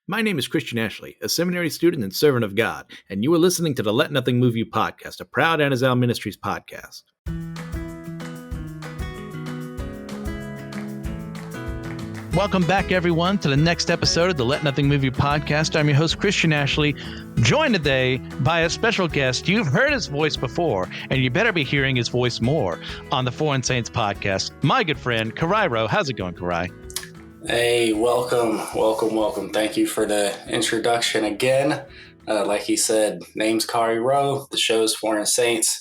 My name is Christian Ashley, a seminary student and servant of God, and you are listening to the Let Nothing Move You podcast, a proud Anazal Ministries podcast. Welcome back, everyone, to the next episode of the Let Nothing Move You podcast. I'm your host, Christian Ashley, joined today by a special guest. You've heard his voice before, and you better be hearing his voice more on the Foreign Saints podcast. My good friend, Karai. How's it going, Karai? Hey, welcome. Thank you for the introduction again. Like he said, name's Kari Rowe. The show's Foreign Saints,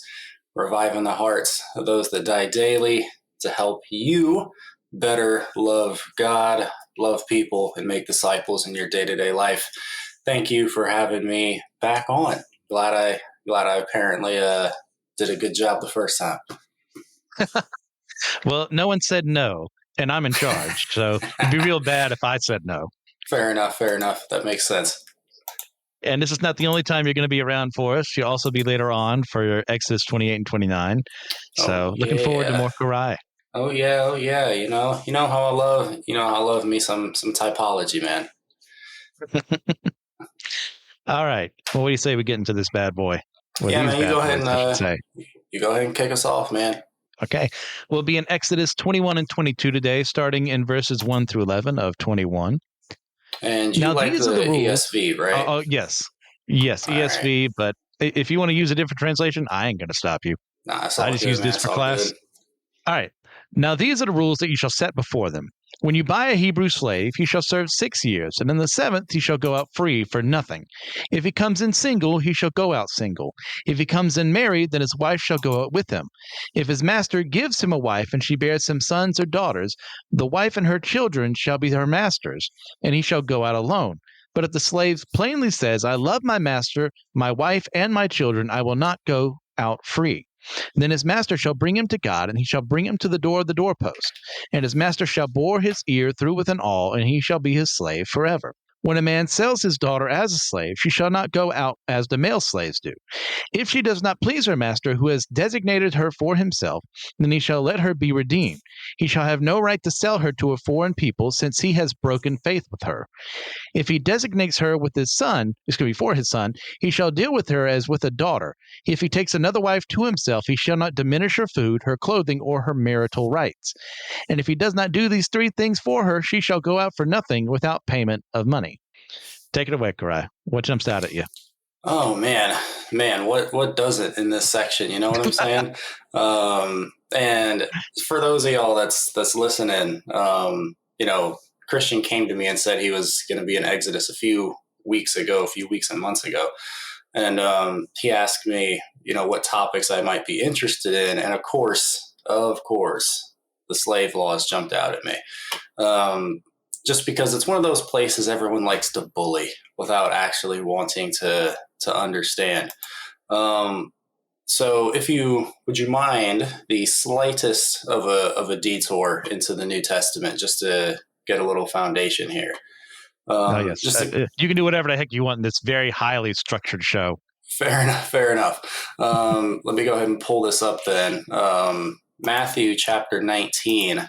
reviving the hearts of those that die daily to help you better love God, love people, and make disciples in your day-to-day life. Thank you for having me back on. Glad I apparently did a good job the first time. Well, no one said no. And I'm in charge, so it'd be real bad if I said no. Fair enough. That makes sense. And this is not the only time you're going to be around for us. You'll also be later on for your Exodus 28 and 29. So looking forward to more Karai. Oh yeah. You know how I love me some typology, man. All right. Well, what do you say we get into this bad boy? You go ahead and kick us off, man. Okay. We'll be in Exodus 21 and 22 today, starting in verses 1 through 11 of 21. And you like the ESV, right? Oh, yes. Yes, all ESV, right. But if you want to use a different translation, I ain't going to stop you. Nah, I just use this for class. Good. All right. Now, these are the rules that you shall set before them. When you buy a Hebrew slave, he shall serve 6 years, and in the 7th he shall go out free for nothing. If he comes in single, he shall go out single. If he comes in married, then his wife shall go out with him. If his master gives him a wife, and she bears him sons or daughters, the wife and her children shall be her master's, and he shall go out alone. But if the slave plainly says, I love my master, my wife, and my children, I will not go out free. Then his master shall bring him to God, and he shall bring him to the door of the doorpost. And his master shall bore his ear through with an awl, and he shall be his slave forever. When a man sells his daughter as a slave, she shall not go out as the male slaves do. If she does not please her master, who has designated her for himself, then he shall let her be redeemed. He shall have no right to sell her to a foreign people, since he has broken faith with her. If he designates her with his son, for his son, he shall deal with her as with a daughter. If he takes another wife to himself, he shall not diminish her food, her clothing, or her marital rights. And if he does not do these 3 things for her, she shall go out for nothing without payment of money. Take it away, Karai. What jumps out at you? Oh, man, what does it in this section? You know what I'm saying? And for those of y'all that's listening, Christian came to me and said he was going to be in Exodus a few weeks and months ago. And he asked me, what topics I might be interested in. And of course, the slave laws jumped out at me. Just because it's one of those places everyone likes to bully without actually wanting to understand. So would you mind the slightest of a detour into the New Testament just to get a little foundation here? Yes. You can do whatever the heck you want in this very highly structured show. Fair enough. Let me go ahead and pull this up then. Matthew chapter 19.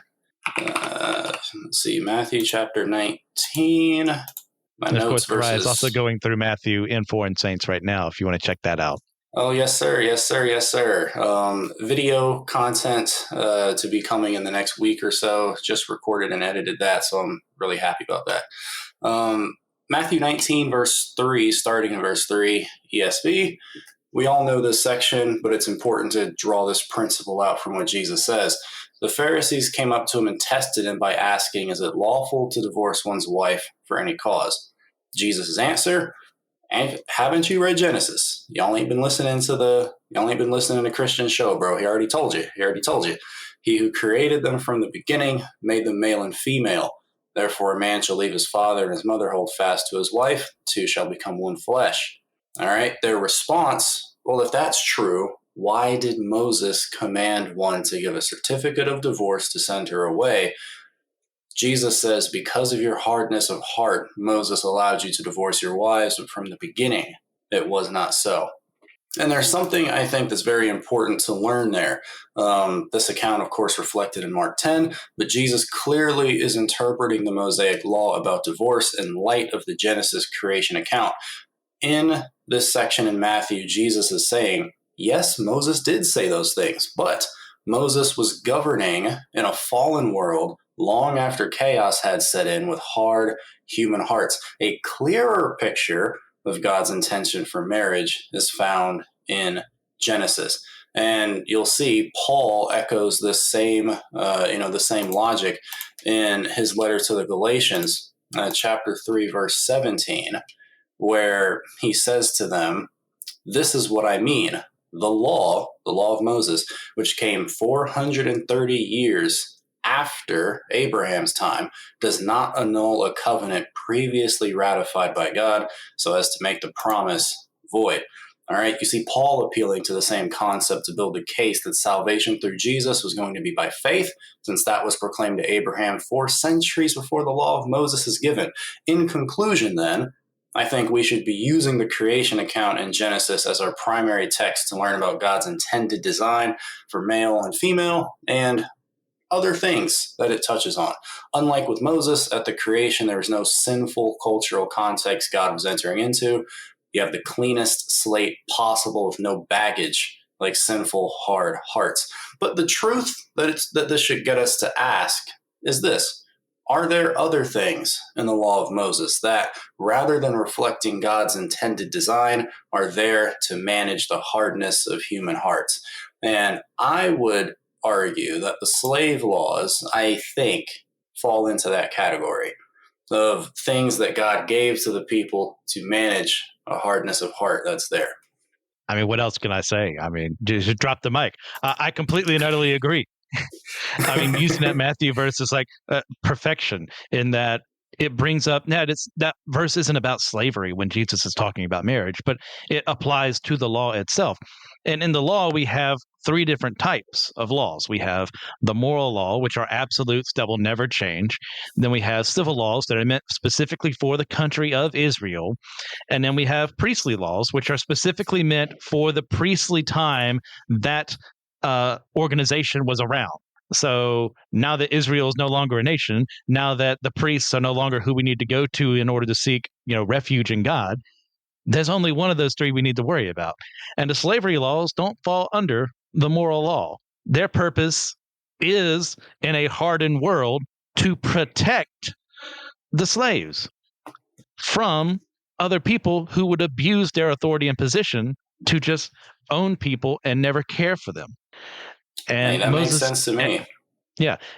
Let's see, Matthew chapter 19. My and of course, Karai is also going through Matthew in Foreign Saints right now, if you want to check that out. Oh, yes, sir. Video content to be coming in the next week or so. Just recorded and edited that, so I'm really happy about that. Matthew 19, verse 3, starting in verse 3, ESV. We all know this section, but it's important to draw this principle out from what Jesus says. The Pharisees came up to him and tested him by asking, is it lawful to divorce one's wife for any cause? Jesus' answer, and haven't you read Genesis? You only been listening to Christian show, bro. He already told you. He who created them from the beginning made them male and female. Therefore, a man shall leave his father and his mother, hold fast to his wife. 2 shall become one flesh. All right. Their response, well, if that's true, why did Moses command one to give a certificate of divorce to send her away? Jesus says, because of your hardness of heart, Moses allowed you to divorce your wives, but from the beginning, it was not so. And there's something I think that's very important to learn there. This account, of course, reflected in Mark 10, but Jesus clearly is interpreting the Mosaic law about divorce in light of the Genesis creation account. In this section in Matthew, Jesus is saying, yes, Moses did say those things, but Moses was governing in a fallen world long after chaos had set in with hard human hearts. A clearer picture of God's intention for marriage is found in Genesis. And you'll see Paul echoes this the same logic in his letter to the Galatians, chapter 3, verse 17, where he says to them, this is what I mean. The law of Moses, which came 430 years after Abraham's time, does not annul a covenant previously ratified by God so as to make the promise void. All right, you see Paul appealing to the same concept to build a case that salvation through Jesus was going to be by faith, since that was proclaimed to Abraham 4 centuries before the law of Moses is given. In conclusion, then, I think we should be using the creation account in Genesis as our primary text to learn about God's intended design for male and female and other things that it touches on. Unlike with Moses, at the creation, there was no sinful cultural context God was entering into. You have the cleanest slate possible with no baggage, like sinful, hard hearts. But the truth that this should get us to ask is this. Are there other things in the law of Moses that, rather than reflecting God's intended design, are there to manage the hardness of human hearts? And I would argue that the slave laws, I think, fall into that category of things that God gave to the people to manage a hardness of heart that's there. I mean, what else can I say? I mean, just drop the mic. I completely and utterly agree. I mean, using that Matthew verse is like perfection in that it brings up that verse isn't about slavery when Jesus is talking about marriage, but it applies to the law itself. And in the law, we have three different types of laws. We have the moral law, which are absolutes that will never change. Then we have civil laws that are meant specifically for the country of Israel. And then we have priestly laws, which are specifically meant for the priestly time that organization was around. So now that Israel is no longer a nation, now that the priests are no longer who we need to go to in order to seek, refuge in God, there's only one of those three we need to worry about. And the slavery laws don't fall under the moral law. Their purpose is, in a hardened world, to protect the slaves from other people who would abuse their authority and position to just own people and never care for them. And that makes sense to me.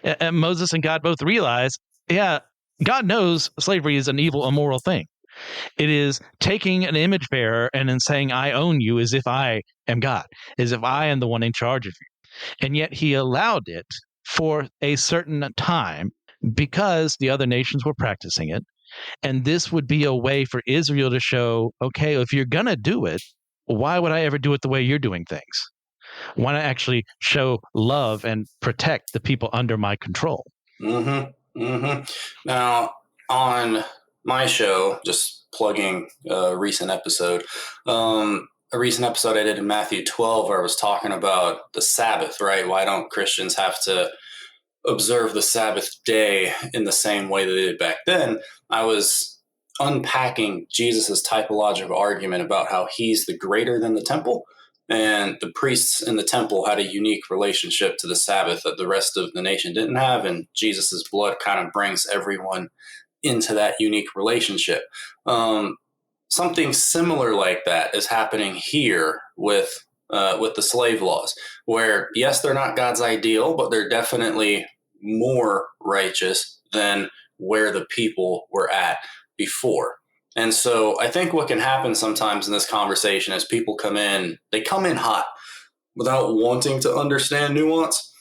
And Moses and God both realize, God knows slavery is an evil, immoral thing. It is taking an image bearer and then saying, I own you as if I am God, as if I am the one in charge of you. And yet he allowed it for a certain time because the other nations were practicing it. And this would be a way for Israel to show, okay, if you're going to do it, why would I ever do it the way you're doing things? Why not actually show love and protect the people under my control? Mm-hmm. Mm-hmm. Now, on my show, just plugging a recent episode I did in Matthew 12 where I was talking about the Sabbath, right? Why don't Christians have to observe the Sabbath day in the same way they did back then? I was unpacking Jesus's typological argument about how he's the greater than the temple. And the priests in the temple had a unique relationship to the Sabbath that the rest of the nation didn't have. And Jesus's blood kind of brings everyone into that unique relationship. Something similar like that is happening here with the slave laws, where, yes, they're not God's ideal, but they're definitely more righteous than where the people were at before. And so I think what can happen sometimes in this conversation is people come in hot without wanting to understand nuance,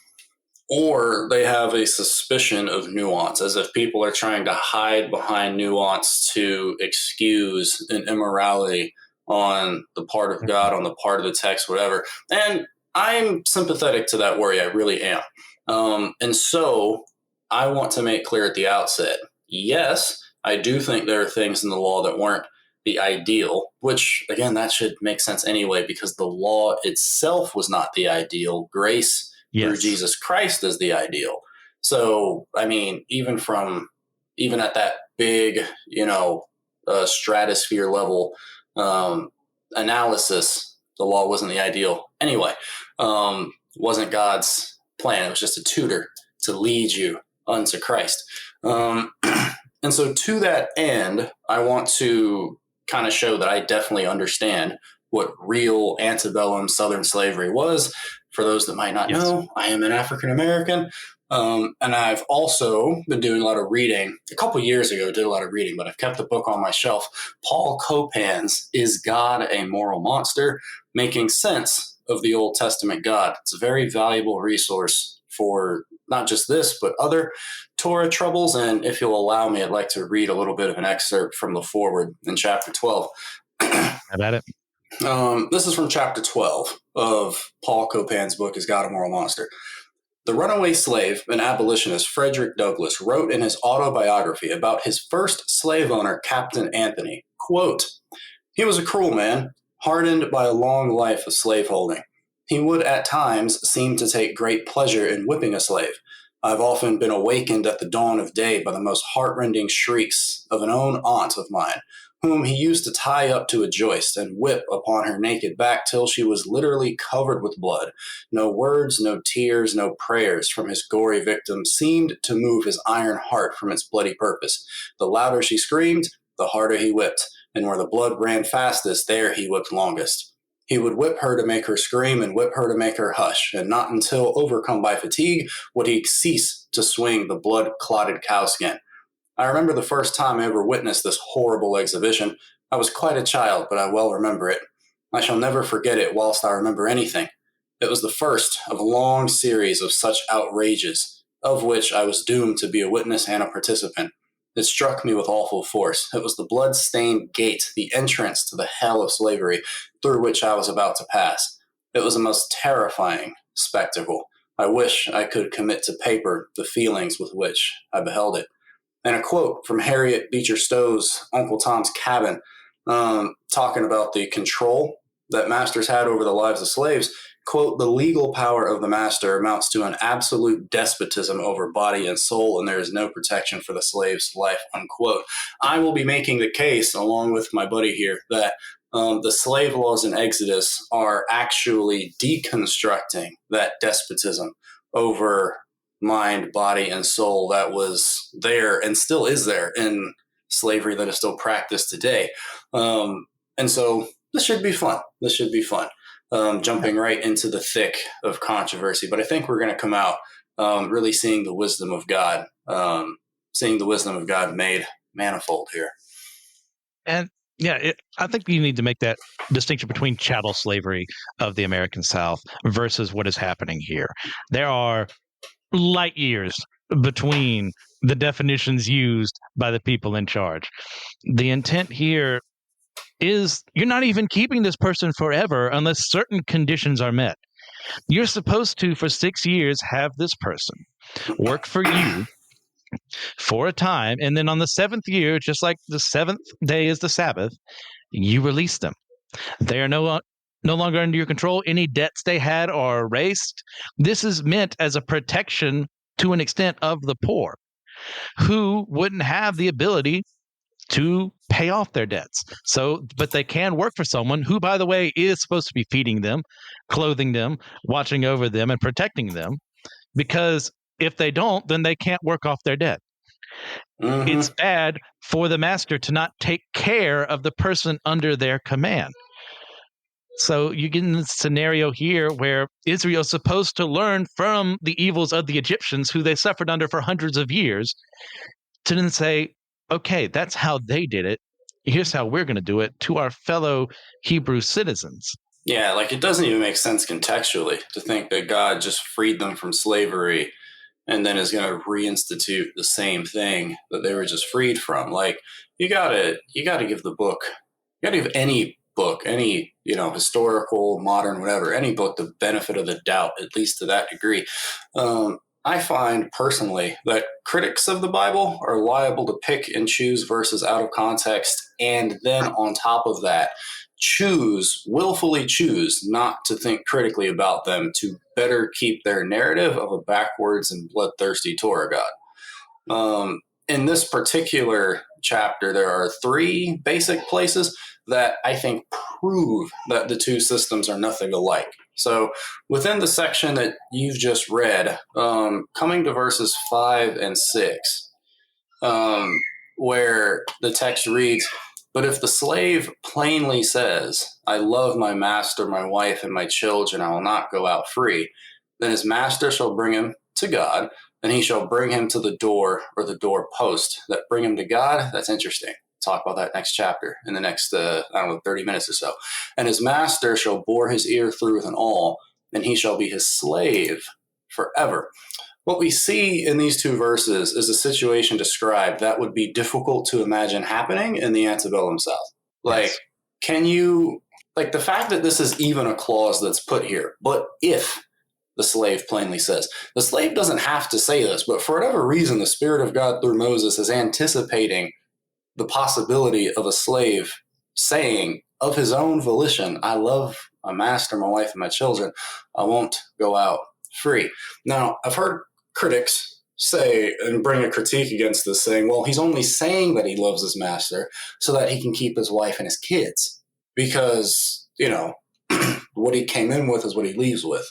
or they have a suspicion of nuance, as if people are trying to hide behind nuance to excuse an immorality on the part of God, on the part of the text, whatever. And I'm sympathetic to that worry. I really am. And so I want to make clear at the outset, yes, I do think there are things in the law that weren't the ideal, which again, that should make sense anyway, because the law itself was not the ideal. Grace through Jesus Christ is the ideal. So, I mean, even at that big, stratosphere level analysis, the law wasn't the ideal anyway. Wasn't God's plan. It was just a tutor to lead you unto Christ. And so to that end, I want to kind of show that I definitely understand what real antebellum Southern slavery was. For those that might not know, I am an African American. And I've also been doing a lot of reading. A couple years ago, did a lot of reading, but I've kept the book on my shelf. Paul Copan's Is God a Moral Monster? Making Sense of the Old Testament God. It's a very valuable resource for not just this, but other Torah troubles. And if you'll allow me, I'd like to read a little bit of an excerpt from the foreword in chapter 12. How about it? This is from chapter 12 of Paul Copan's book, Is God a Moral Monster? The runaway slave and abolitionist Frederick Douglass wrote in his autobiography about his first slave owner, Captain Anthony, quote, "He was a cruel man, hardened by a long life of slaveholding. He would at times seem to take great pleasure in whipping a slave. I've often been awakened at the dawn of day by the most heartrending shrieks of an own aunt of mine, whom he used to tie up to a joist and whip upon her naked back till she was literally covered with blood. No words, no tears, no prayers from his gory victim seemed to move his iron heart from its bloody purpose. The louder she screamed, the harder he whipped, and where the blood ran fastest, there he whipped longest. He would whip her to make her scream and whip her to make her hush, and not until overcome by fatigue would he cease to swing the blood-clotted cowskin. I remember the first time I ever witnessed this horrible exhibition. I was quite a child, but I well remember it. I shall never forget it whilst I remember anything. It was the first of a long series of such outrages, of which I was doomed to be a witness and a participant. It struck me with awful force. It was the blood-stained gate, the entrance to the hell of slavery, through which I was about to pass. It was a most terrifying spectacle. I wish I could commit to paper the feelings with which I beheld it." And a quote from Harriet Beecher Stowe's Uncle Tom's Cabin, talking about the control that masters had over the lives of slaves. Quote, "The legal power of the master amounts to an absolute despotism over body and soul, and there is no protection for the slave's life," unquote. I will be making the case, along with my buddy here, that the slave laws in Exodus are actually deconstructing that despotism over mind, body, and soul that was there and still is there in slavery that is still practiced today. And so this should be fun. Jumping right into the thick of controversy. But I think we're going to come out really seeing the wisdom of God, made manifold here. And I think you need to make that distinction between chattel slavery of the American South versus what is happening here. There are light years between the definitions used by the people in charge. The intent here is you're not even keeping this person forever unless certain conditions are met. You're supposed to, for 6 years, have this person work for you for a time, and then on the 7th year, just like the 7th day is the Sabbath, you release them. They are no longer under your control. Any debts they had are erased. This is meant as a protection to an extent of the poor who wouldn't have the ability to pay off their debts. But they can work for someone who, by the way, is supposed to be feeding them, clothing them, watching over them, and protecting them, because if they don't, then they can't work off their debt. Mm-hmm. It's bad for the master to not take care of the person under their command. So you get in this scenario here where Israel is supposed to learn from the evils of the Egyptians, who they suffered under for hundreds of years, to then say, okay, that's how they did it. Here's how we're going to do it to our fellow Hebrew citizens. Yeah, like it doesn't even make sense contextually to think that God just freed them from slavery and then is going to reinstitute the same thing that they were just freed from. Like you gotta give the book, you gotta give any book, any, historical, modern, whatever, any book, the benefit of the doubt, at least to that degree. I find personally that critics of the Bible are liable to pick and choose verses out of context, and then on top of that, willfully choose not to think critically about them to better keep their narrative of a backwards and bloodthirsty Torah God. In this particular chapter, there are three basic places that I think prove that the two systems are nothing alike. So within the section that you've just read, coming to verses 5 and 6, where the text reads, "But if the slave plainly says, 'I love my master, my wife, and my children, I will not go out free,' then his master shall bring him to God, and he shall bring him to the door or the door post." That bring him to God, that's interesting. Talk about that next chapter in the next, 30 minutes or so. "And his master shall bore his ear through with an awl, and he shall be his slave forever." What we see in these two verses is a situation described that would be difficult to imagine happening in the antebellum South. Like, Yes. can you, like, the fact that this is even a clause that's put here, but if the slave plainly says, the slave doesn't have to say this, but for whatever reason, the Spirit of God through Moses is anticipating the possibility of a slave saying of his own volition, "I love my master, my wife, and my children. I won't go out free." Now, I've heard critics say and bring a critique against this, saying, well, he's only saying that he loves his master so that he can keep his wife and his kids, because, what he came in with is what he leaves with.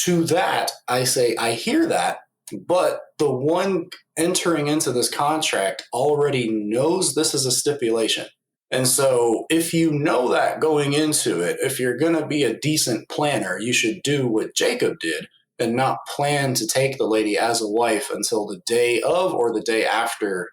To that, I say, I hear that, but the one entering into this contract already knows this is a stipulation. And so if you know that going into it, if you're going to be a decent planner, you should do what Jacob did and not plan to take the lady as a wife until the day of or the day after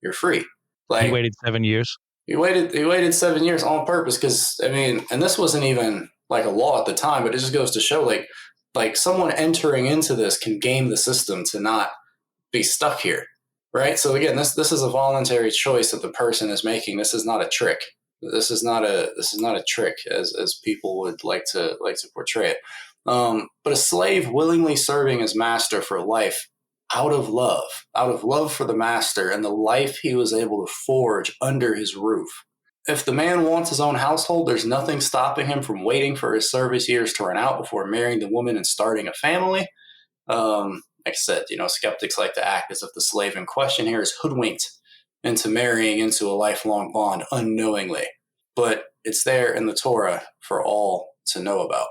you're free. He waited 7 years. He waited 7 years on purpose because, and this wasn't even like a law at the time, but it just goes to show like someone entering into this can game the system to not be stuck here, right? So again, this is a voluntary choice that the person is making. This is not a trick. This is not a trick as people would like to portray it. But a slave willingly serving his master for life out of love for the master and the life he was able to forge under his roof. If the man wants his own household, there's nothing stopping him from waiting for his service years to run out before marrying the woman and starting a family. Like I said, skeptics like to act as if the slave in question here is hoodwinked into marrying into a lifelong bond unknowingly. But it's there in the Torah for all to know about.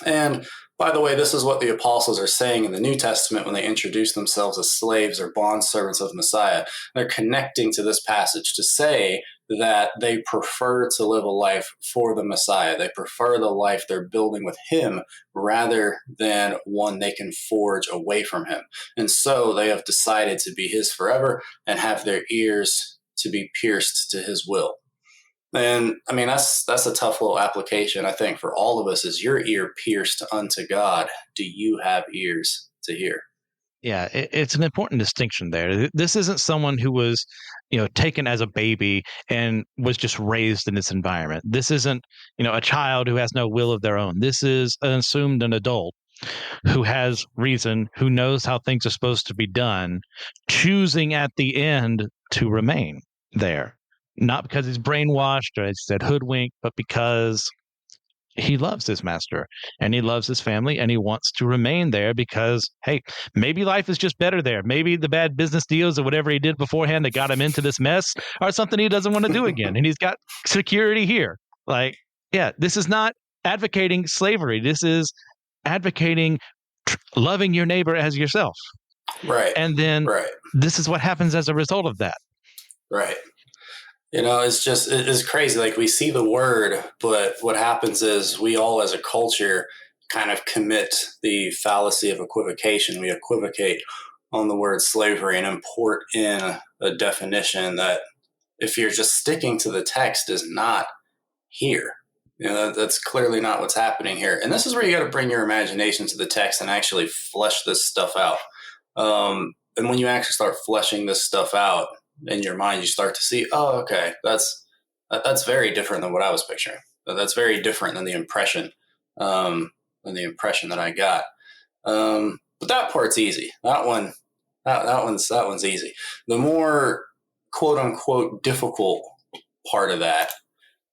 And by the way, this is what the apostles are saying in the New Testament when they introduce themselves as slaves or bondservants of Messiah. They're connecting to this passage to say that they prefer to live a life for the Messiah. They prefer the life they're building with him rather than one they can forge away from him. And so they have decided to be his forever and have their ears to be pierced to his will. And that's a tough little application, I think, for all of us. Is your ear pierced unto God? Do you have ears to hear? Yeah, it's an important distinction there. This isn't someone who was, taken as a baby and was just raised in this environment. This isn't, a child who has no will of their own. This is an adult who has reason, who knows how things are supposed to be done, choosing at the end to remain there. Not because he's brainwashed or, as you said, hoodwinked, but because he loves his master and he loves his family and he wants to remain there because, hey, maybe life is just better there. Maybe the bad business deals or whatever he did beforehand that got him into this mess are something he doesn't want to do again. And he's got security here. Like, yeah, this is not advocating slavery. This is advocating loving your neighbor as yourself. Right. And then this is what happens as a result of that. Right. It's crazy. Like, we see the word, but what happens is we all as a culture kind of commit the fallacy of equivocation. We equivocate on the word slavery and import in a definition that, if you're just sticking to the text, is not here. That's clearly not what's happening here. And this is where you got to bring your imagination to the text and actually flesh this stuff out. And when you actually start fleshing this stuff out in your mind, you start to see, oh, okay, that's very different than what I was picturing. That's very different than the impression that I got. But that part's easy. That one's easy. The more quote unquote difficult part of that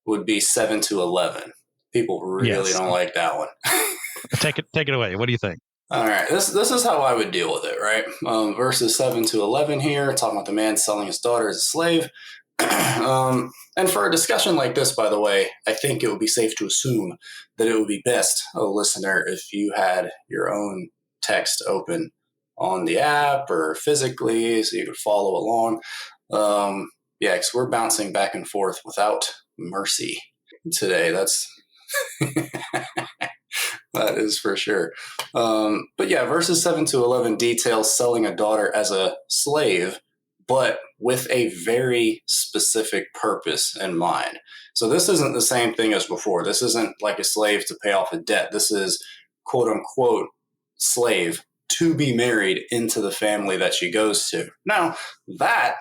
would be 7 to 11. People really don't like that one. Take it away. What do you think? All right, this is how I would deal with it, right? Verses 7 to 11 here, talking about the man selling his daughter as a slave. And for a discussion like this, by the way, I think it would be safe to assume that it would be best, listener, if you had your own text open on the app or physically so you could follow along. Yeah, because we're bouncing back and forth without mercy today. That's that is for sure. But yeah, verses 7 to 11 details selling a daughter as a slave, but with a very specific purpose in mind. So this isn't the same thing as before. This isn't like a slave to pay off a debt. This is quote unquote slave to be married into the family that she goes to. Now, that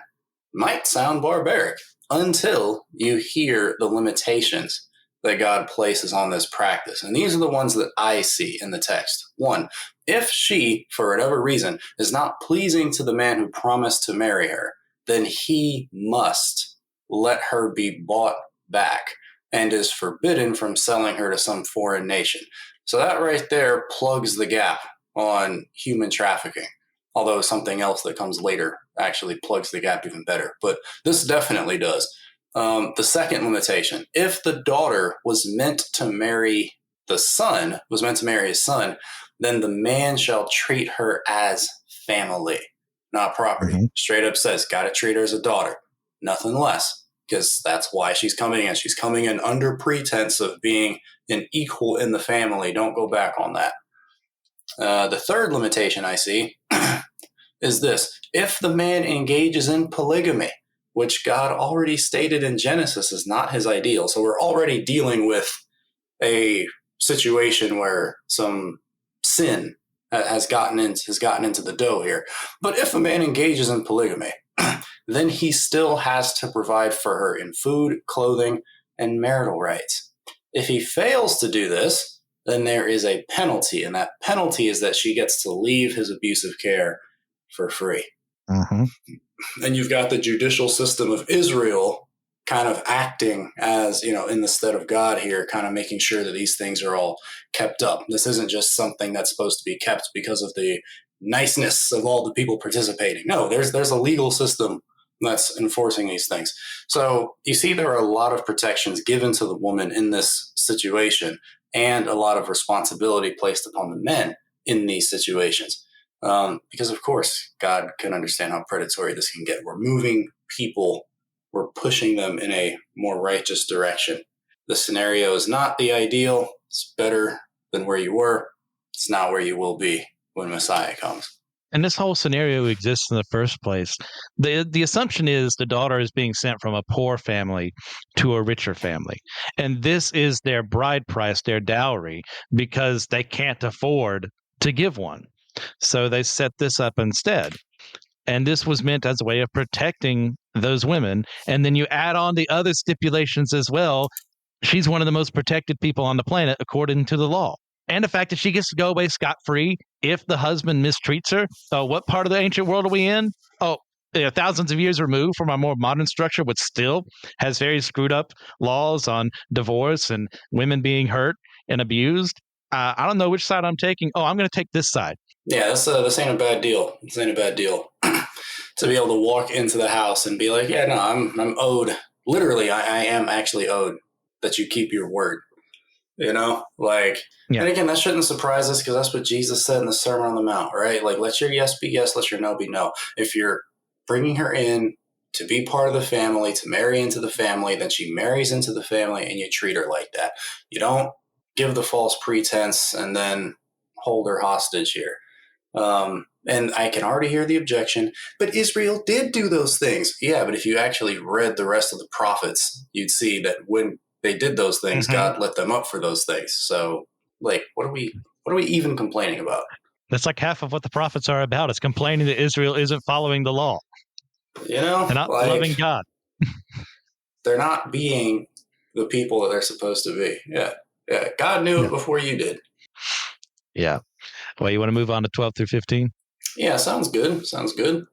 might sound barbaric until you hear the limitations that God places on this practice. And these are the ones that I see in the text. 1, if she, for whatever reason, is not pleasing to the man who promised to marry her, then he must let her be bought back and is forbidden from selling her to some foreign nation. So that right there plugs the gap on human trafficking, although something else that comes later actually plugs the gap even better. But this definitely does. The second limitation, if the daughter was meant to marry his son, then the man shall treat her as family, not property. Mm-hmm. Straight up says, got to treat her as a daughter, nothing less, because that's why she's coming in. She's coming in under pretense of being an equal in the family. Don't go back on that. The third limitation I see is this. If the man engages in polygamy, which God already stated in Genesis is not his ideal. So we're already dealing with a situation where some sin has gotten into the dough here. But if a man engages in polygamy, then he still has to provide for her in food, clothing, and marital rights. If he fails to do this, then there is a penalty, and that penalty is that she gets to leave his abusive care for free. Mm-hmm. And you've got the judicial system of Israel kind of acting as, in the stead of God here, kind of making sure that these things are all kept up. This isn't just something that's supposed to be kept because of the niceness of all the people participating. No, there's a legal system that's enforcing these things. So you see, there are a lot of protections given to the woman in this situation and a lot of responsibility placed upon the men in these situations. Because, of course, God can understand how predatory this can get. We're moving people. We're pushing them in a more righteous direction. The scenario is not the ideal. It's better than where you were. It's not where you will be when Messiah comes. And this whole scenario exists in the first place. The assumption is the daughter is being sent from a poor family to a richer family. And this is their bride price, their dowry, because they can't afford to give one. So they set this up instead. And this was meant as a way of protecting those women. And then you add on the other stipulations as well. She's one of the most protected people on the planet, according to the law. And the fact that she gets to go away scot-free if the husband mistreats her. What part of the ancient world are we in? Thousands of years removed from our more modern structure, which still has very screwed up laws on divorce and women being hurt and abused. I don't know which side I'm taking. I'm going to take this side. Yeah, this ain't a bad deal. This ain't a bad deal. To be able to walk into the house and be like, yeah, no, I'm owed. Literally, I am actually owed that you keep your word. Yeah. And again, that shouldn't surprise us because that's what Jesus said in the Sermon on the Mount, right? Like, let your yes be yes, let your no be no. If you're bringing her in to be part of the family, to marry into the family, then she marries into the family and you treat her like that. You don't give the false pretense and then hold her hostage here. And I can already hear the objection, but Israel did do those things. Yeah, but if you actually read the rest of the prophets, you'd see that when they did those things, mm-hmm. God let them up for those things. So, what are we even complaining about? That's like half of what the prophets are about. It's complaining that Israel isn't following the law. They're not loving God. They're not being the people that they're supposed to be. Yeah. God knew it before you did. Yeah. Well, you want to move on to 12 through 15? Yeah, sounds good. Sounds good.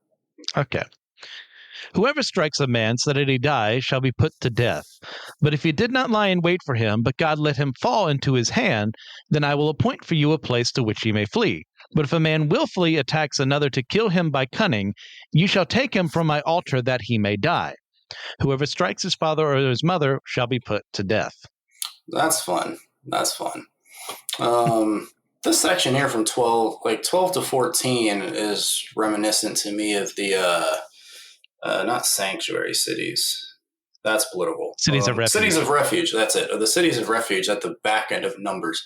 Okay. Whoever strikes a man so that he die shall be put to death. But if he did not lie in wait for him, but God let him fall into his hand, then I will appoint for you a place to which he may flee. But if a man willfully attacks another to kill him by cunning, you shall take him from my altar that he may die. Whoever strikes his father or his mother shall be put to death. That's fun. That's fun. This section here from 12 to 14 is reminiscent to me of the not sanctuary cities. That's political. Cities of refuge. Cities of refuge. That's it. Or the cities of refuge at the back end of Numbers.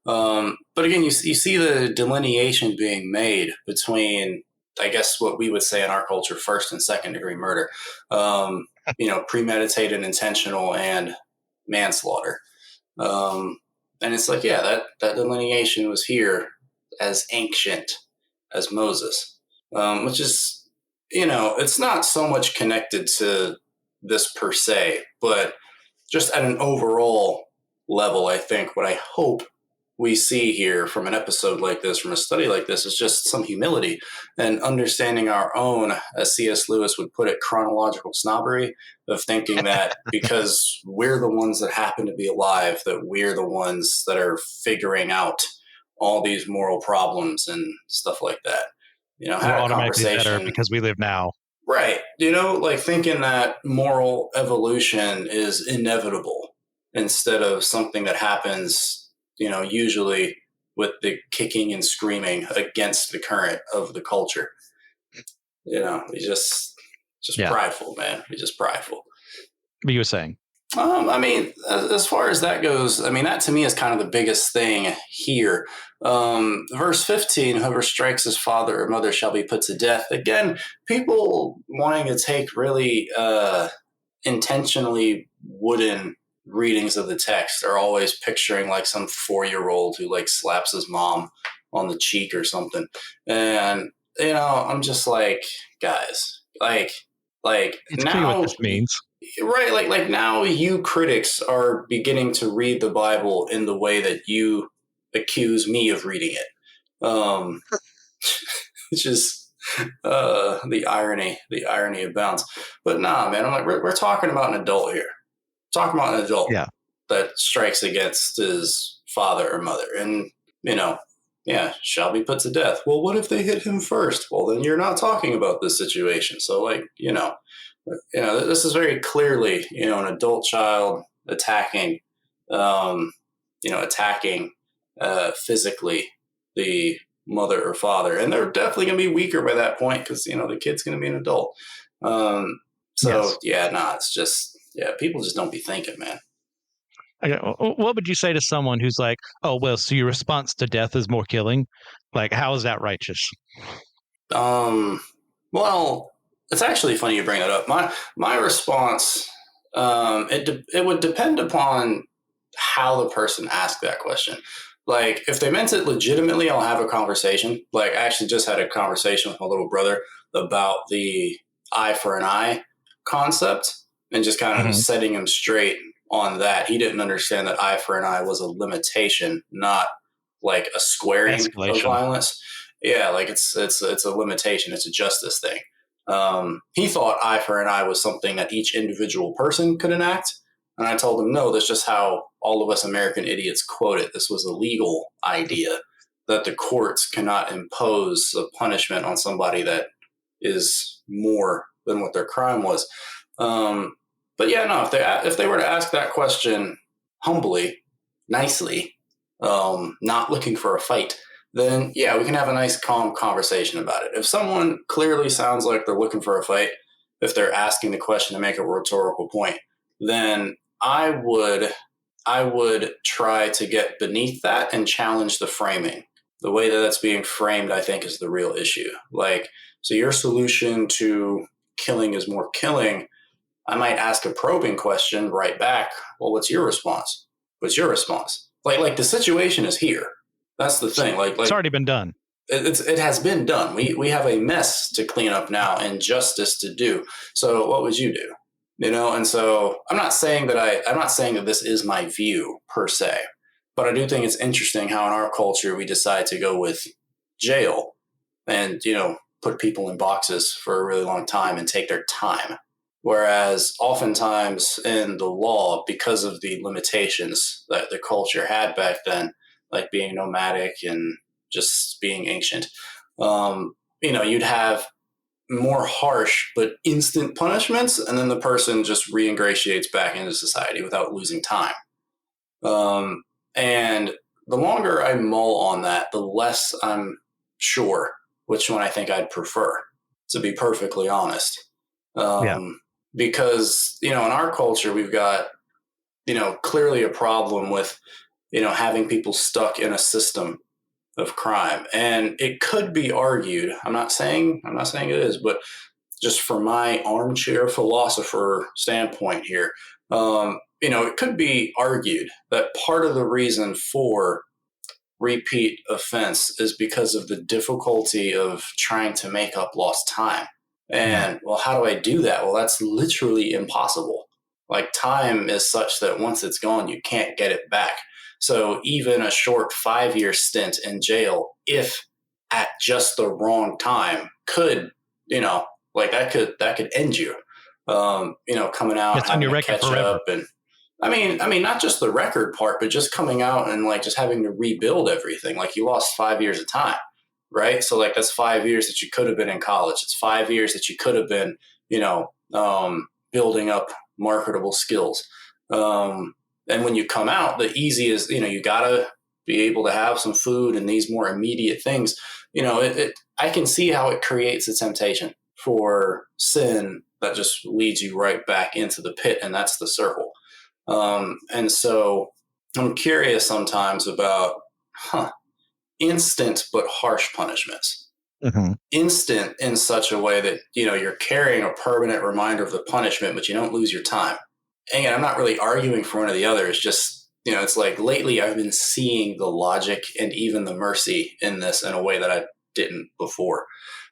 But again, you see the delineation being made between, I guess, what we would say in our culture, first and second degree murder. Premeditated, intentional, and manslaughter. And it's like, yeah, that delineation was here as ancient as Moses, which is, it's not so much connected to this per se, but just at an overall level, I think what I hope we see here from an episode like this, from a study like this, is just some humility and understanding our own, as C.S. Lewis would put it, chronological snobbery of thinking that because we're the ones that happen to be alive, that we're the ones that are figuring out all these moral problems and stuff like that. We're automatically better because we live now. Right. Like thinking that moral evolution is inevitable instead of something that happens, usually with the kicking and screaming against the current of the culture. He's just prideful, man. He's just prideful. What you were saying? As far as that goes, that to me is kind of the biggest thing here. Verse 15, whoever strikes his father or mother shall be put to death. Again, people wanting to take really intentionally wooden readings of the text are always picturing like some 4-year-old who like slaps his mom on the cheek or something. And, I'm just like, guys, it's now, clear what this means. Right, like now you critics are beginning to read the Bible in the way that you accuse me of reading it. It's just the irony abounds. But nah, man, I'm like, we're talking about an adult here. Talking about an adult that strikes against his father or mother, and shall be put to death. Well, what if they hit him first? Well, then you're not talking about this situation. So, this is very clearly, an adult child attacking, physically the mother or father, and they're definitely going to be weaker by that point because the kid's going to be an adult. It's just. Yeah, people just don't be thinking, man. Okay, what would you say to someone who's like, oh, well, so your response to death is more killing? Like, how is that righteous? Well, it's actually funny you bring that up. My response, it would depend upon how the person asked that question. Like, if they meant it legitimately, I'll have a conversation. Like, I actually just had a conversation with my little brother about the eye for an eye concept. And just kind of setting him straight on that. He didn't understand that eye for an eye was a limitation, not like a squaring of violence. Yeah, like it's a limitation. It's a justice thing. He thought eye for an eye was something that each individual person could enact. And I told him, no, that's just how all of us American idiots quote it. This was a legal idea that the courts cannot impose a punishment on somebody that is more than what their crime was. But yeah, no, if they were to ask that question humbly, nicely, not looking for a fight, then yeah, we can have a nice, calm conversation about it. If someone clearly sounds like they're looking for a fight, if they're asking the question to make a rhetorical point, then I would try to get beneath that and challenge the framing. The way that that's being framed, I think, is the real issue. Like, so your solution to killing is more killing. I might ask a probing question right back. Well, what's your response? What's your response? Like the situation is here. That's the thing. Like it's already been done. It has been done. We have a mess to clean up now and justice to do. So what would you do? And so I'm not saying that this is my view per se. But I do think it's interesting how in our culture we decide to go with jail and, put people in boxes for a really long time and take their time. Whereas oftentimes in the law, because of the limitations that the culture had back then, like being nomadic and just being ancient, you'd have more harsh but instant punishments, and then the person just reingratiates back into society without losing time. And the longer I mull on that, the less I'm sure which one I think I'd prefer, to be perfectly honest. Yeah. Because, in our culture, we've got, clearly a problem with, having people stuck in a system of crime. And it could be argued, I'm not saying it is, but just from my armchair philosopher standpoint here, it could be argued that part of the reason for repeat offense is because of the difficulty of trying to make up lost time. And well, how do I do that? Well, that's literally impossible. Like, time is such that once it's gone, you can't get it back. So even a short 5-year stint in jail, if at just the wrong time, could, like that could end you. Coming out, It's on having your to record catch forever. up, and I mean, not just the record part, but just coming out and like just having to rebuild everything. Like, you lost 5 years of time, right? So like that's 5 years that you could have been in college. It's 5 years that you could have been, building up marketable skills. And when you come out, the easiest, you gotta be able to have some food and these more immediate things. I can see how it creates a temptation for sin that just leads you right back into the pit, and that's the circle. And so I'm curious sometimes about, instant but harsh punishments. Mm-hmm. Instant in such a way that, you're carrying a permanent reminder of the punishment, but you don't lose your time. And I'm not really arguing for one or the other. It's just, it's like lately I've been seeing the logic and even the mercy in this in a way that I didn't before.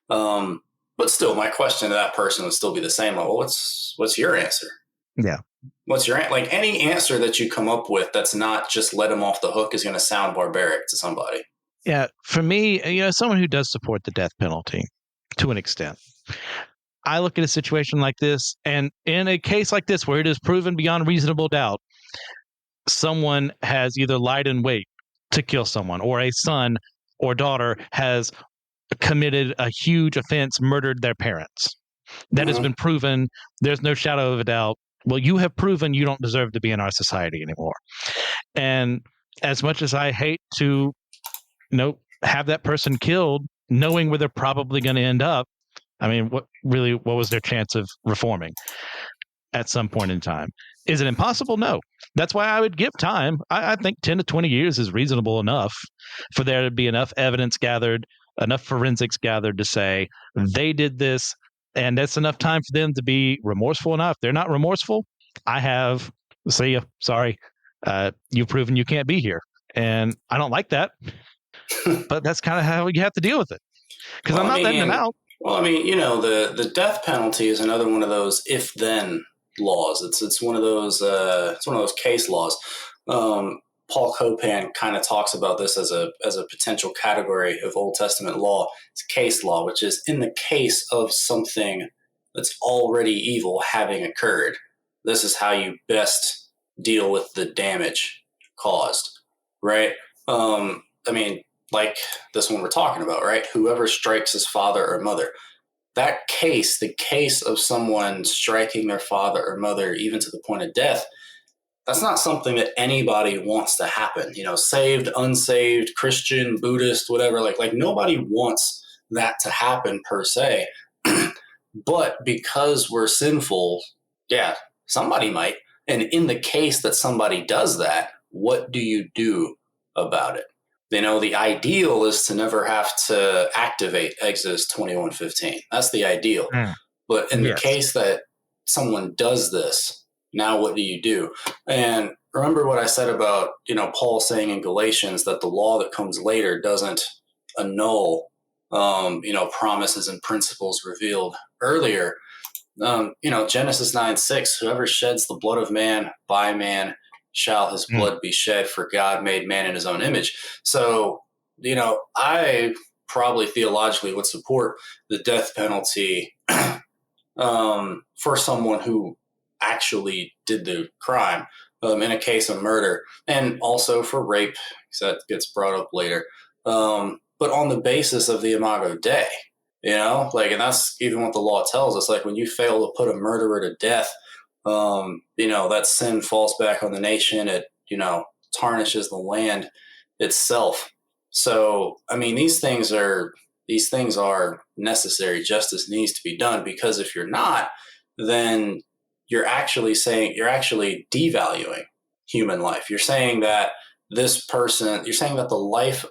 But still, my question to that person would still be the same. Like, well, what's your answer? Yeah. What's your, like, any answer that you come up with that's not just let them off the hook is going to sound barbaric to somebody. Yeah. For me, someone who does support the death penalty to an extent, I look at a situation like this, and in a case like this where it is proven beyond reasonable doubt, someone has either lied in wait to kill someone, or a son or daughter has committed a huge offense, murdered their parents. That has been proven. There's no shadow of a doubt. Well, you have proven you don't deserve to be in our society anymore. And as much as I hate to, have that person killed, knowing where they're probably going to end up, I mean, what was their chance of reforming at some point in time? Is it impossible? No. That's why I would give time. I think 10 to 20 years is reasonable enough for there to be enough evidence gathered, enough forensics gathered to say they did this, and that's enough time for them to be remorseful enough. If they're not remorseful, I have, see you, sorry, you've proven you can't be here. And I don't like that, but that's kind of how you have to deal with it, because I'm not letting them out. Well, the death penalty is another one of those if-then laws. It's one of those case laws. Paul Copan kind of talks about this as a potential category of Old Testament law. It's case law, which is in the case of something that's already evil having occurred. This is how you best deal with the damage caused, right? Like this one we're talking about, right? Whoever strikes his father or mother. That case, the case of someone striking their father or mother, even to the point of death, that's not something that anybody wants to happen. Saved, unsaved, Christian, Buddhist, whatever. Like nobody wants that to happen per se. But because we're sinful, yeah, somebody might. And in the case that somebody does that, what do you do about it? The ideal is to never have to activate Exodus 21:15. That's the ideal. But in the case that someone does this, now what do you do? And remember what I said about, Paul saying in Galatians that the law that comes later doesn't annul, promises and principles revealed earlier. Genesis 9:6, whoever sheds the blood of man by man shall his blood be shed, for God made man in his own image. So, I probably theologically would support the death penalty for someone who actually did the crime in a case of murder, and also for rape, because that gets brought up later. But on the basis of the Imago Dei, and that's even what the law tells us. Like when you fail to put a murderer to death, that sin falls back on the nation. It, tarnishes the land itself. So, I mean, these things are necessary. Justice needs to be done, because if you're not, then you're actually devaluing human life. You're saying that the life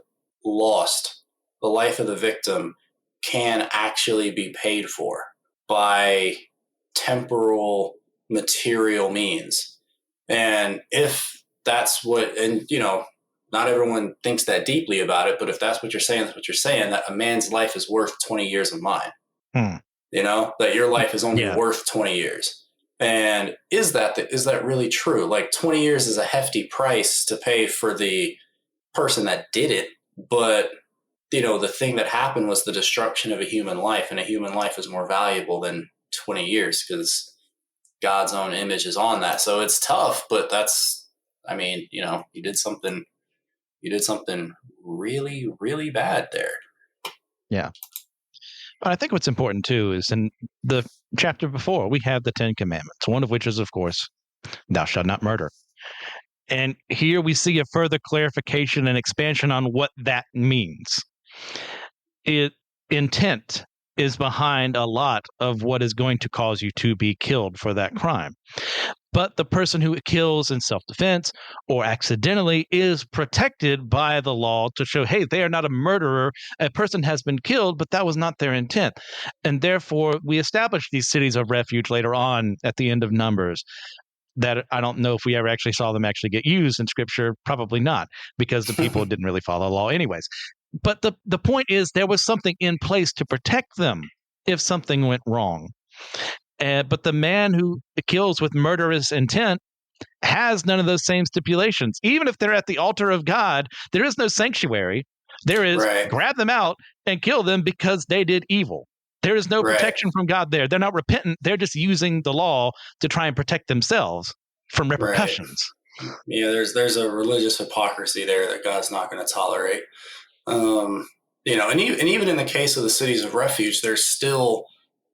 lost, the life of the victim, can actually be paid for by temporal material means. And if that's not everyone thinks that deeply about it, but if that's what you're saying, that a man's life is worth 20 years of mine. That your life is only worth 20 years. And is that really true? Like 20 years is a hefty price to pay for the person that did it. But, the thing that happened was the destruction of a human life, and a human life is more valuable than 20 years because God's own image is on that. So it's tough, but you did something really, really bad there. Yeah. But I think what's important too is in the chapter before, we have the 10 Commandments, one of which is, of course, thou shalt not murder. And here we see a further clarification and expansion on what that means. Intent is behind a lot of what is going to cause you to be killed for that crime. But the person who kills in self-defense or accidentally is protected by the law to show, hey, they are not a murderer. A person has been killed, but that was not their intent. And therefore, we establish these cities of refuge later on at the end of Numbers that I don't know if we ever actually saw them actually get used in Scripture. Probably not, because the people didn't really follow the law anyways. But the point is there was something in place to protect them if something went wrong. But the man who kills with murderous intent has none of those same stipulations. Even if they're at the altar of God, there is no sanctuary. There is grab them out and kill them because they did evil. There is no protection from God there. They're not repentant. They're just using the law to try and protect themselves from repercussions. Yeah, there's a religious hypocrisy there that God's not going to tolerate. And even in the case of the cities of refuge, there's still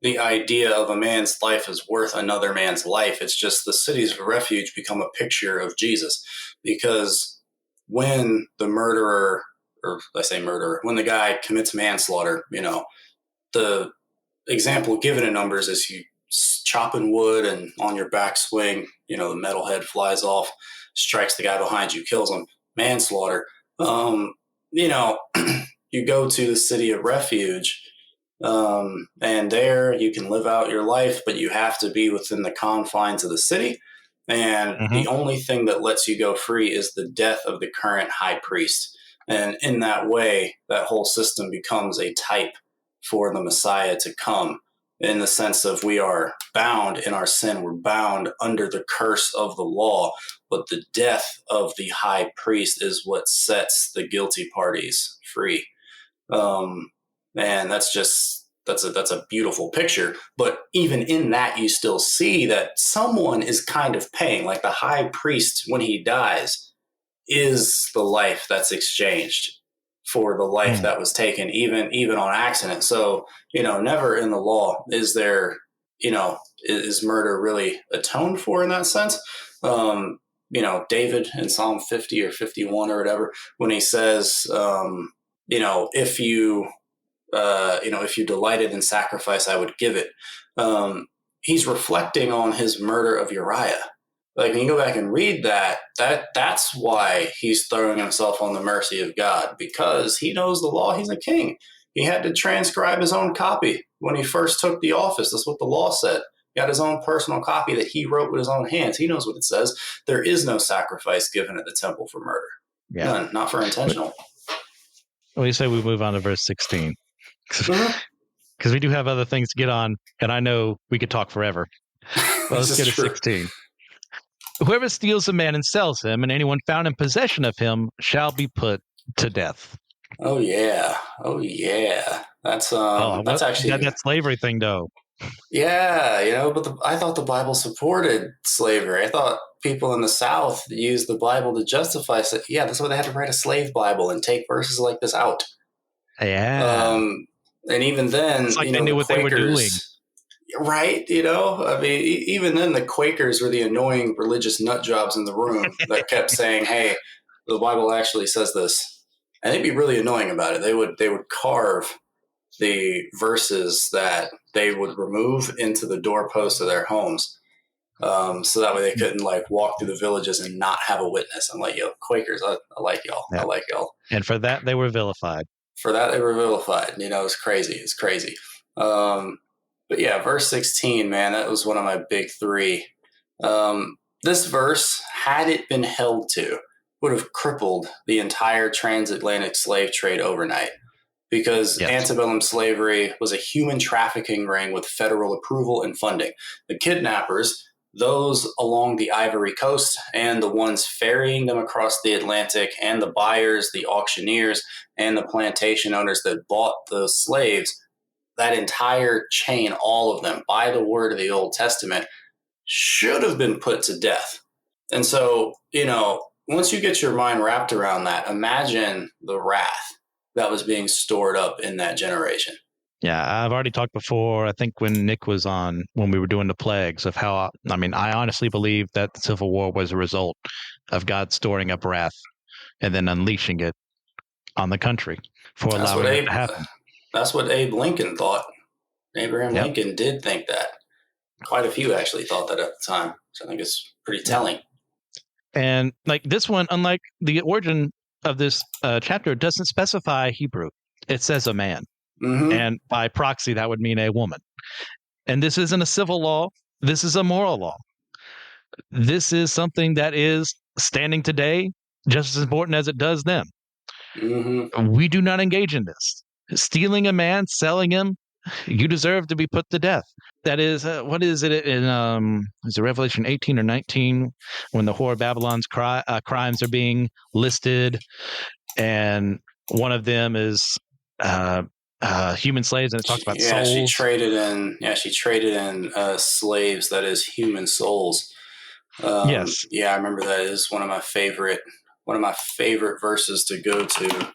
the idea of a man's life is worth another man's life. It's just the cities of refuge become a picture of Jesus, because when the murderer, or I say murderer, when the guy commits manslaughter, the example given in Numbers is you chopping wood and on your backswing, the metal head flies off, strikes the guy behind you, kills him. Manslaughter. You go to the city of refuge, and there you can live out your life, but you have to be within the confines of the city. And the only thing that lets you go free is the death of the current high priest. And in that way, that whole system becomes a type for the Messiah to come, in the sense of we are bound in our sin. We're bound under the curse of the law, but the death of the high priest is what sets the guilty parties free. And that's a beautiful picture. But even in that, you still see that someone is kind of paying. Like the high priest, when he dies, is the life that's exchanged for the life that was taken, even on accident. So, never in the law is there, is murder really atoned for in that sense. David in Psalm 50 or 51 or whatever, when he says, if you delighted in sacrifice, I would give it. He's reflecting on his murder of Uriah. Like when you go back and read that's why he's throwing himself on the mercy of God, because he knows the law. He's a king. He had to transcribe his own copy when he first took the office. That's what the law said. He got his own personal copy that he wrote with his own hands. He knows what it says. There is no sacrifice given at the temple for murder. Yeah. None, not for intentional. Well, you say we move on to verse 16. Because we do have other things to get on, and I know we could talk forever. Well, let's get to 16. Whoever steals a man and sells him, and anyone found in possession of him shall be put to death. Oh yeah. Oh yeah. That's actually that slavery thing though. yeah, but I thought the Bible supported slavery. I thought people in the South used the Bible to justify. Yeah, that's why they had to write a slave Bible and take verses like this out. Yeah. And even then, It's like they knew the what they were doing. Right? I mean, even then, the Quakers were the annoying religious nut jobs in the room that kept saying, "Hey, the Bible actually says this," and they'd be really annoying about it. They would carve the verses that they would remove into the doorposts of their homes, so that way they couldn't like walk through the villages and not have a witness. I'm like, yo, Quakers, I like y'all. Yeah. I like y'all. And for that, they were vilified. For that, they were vilified. It's crazy. It's crazy. But yeah, verse 16, man, that was one of my big three. This verse, had it been held to, would have crippled the entire transatlantic slave trade overnight, because antebellum slavery was a human trafficking ring with federal approval and funding. The kidnappers, those along the Ivory Coast and the ones ferrying them across the Atlantic, and the buyers, the auctioneers, and the plantation owners that bought those slaves, that entire chain, all of them, by the word of the Old Testament, should have been put to death. And so, once you get your mind wrapped around that, imagine the wrath that was being stored up in that generation. Yeah, I've already talked before, I think when Nick was on, when we were doing the plagues, of how, I honestly believe that the Civil War was a result of God storing up wrath and then unleashing it on the country for allowing it to happen. That's what Abe Lincoln thought. Abraham Lincoln did think that. Quite a few actually thought that at the time. So I think it's pretty telling. And like this one, unlike the origin of this chapter, it doesn't specify Hebrew. It says a man. Mm-hmm. And by proxy, that would mean a woman. And this isn't a civil law. This is a moral law. This is something that is standing today just as important as it does then. Mm-hmm. We do not engage in this. Stealing a man, selling him, you deserve to be put to death. That is, what is it in, is it Revelation 18 or 19, when the whore of Babylon's crimes are being listed, and one of them is human slaves, and it talks about souls. She traded in slaves, that is human souls. Yes. Yeah, I remember that is one of my favorite verses to go to.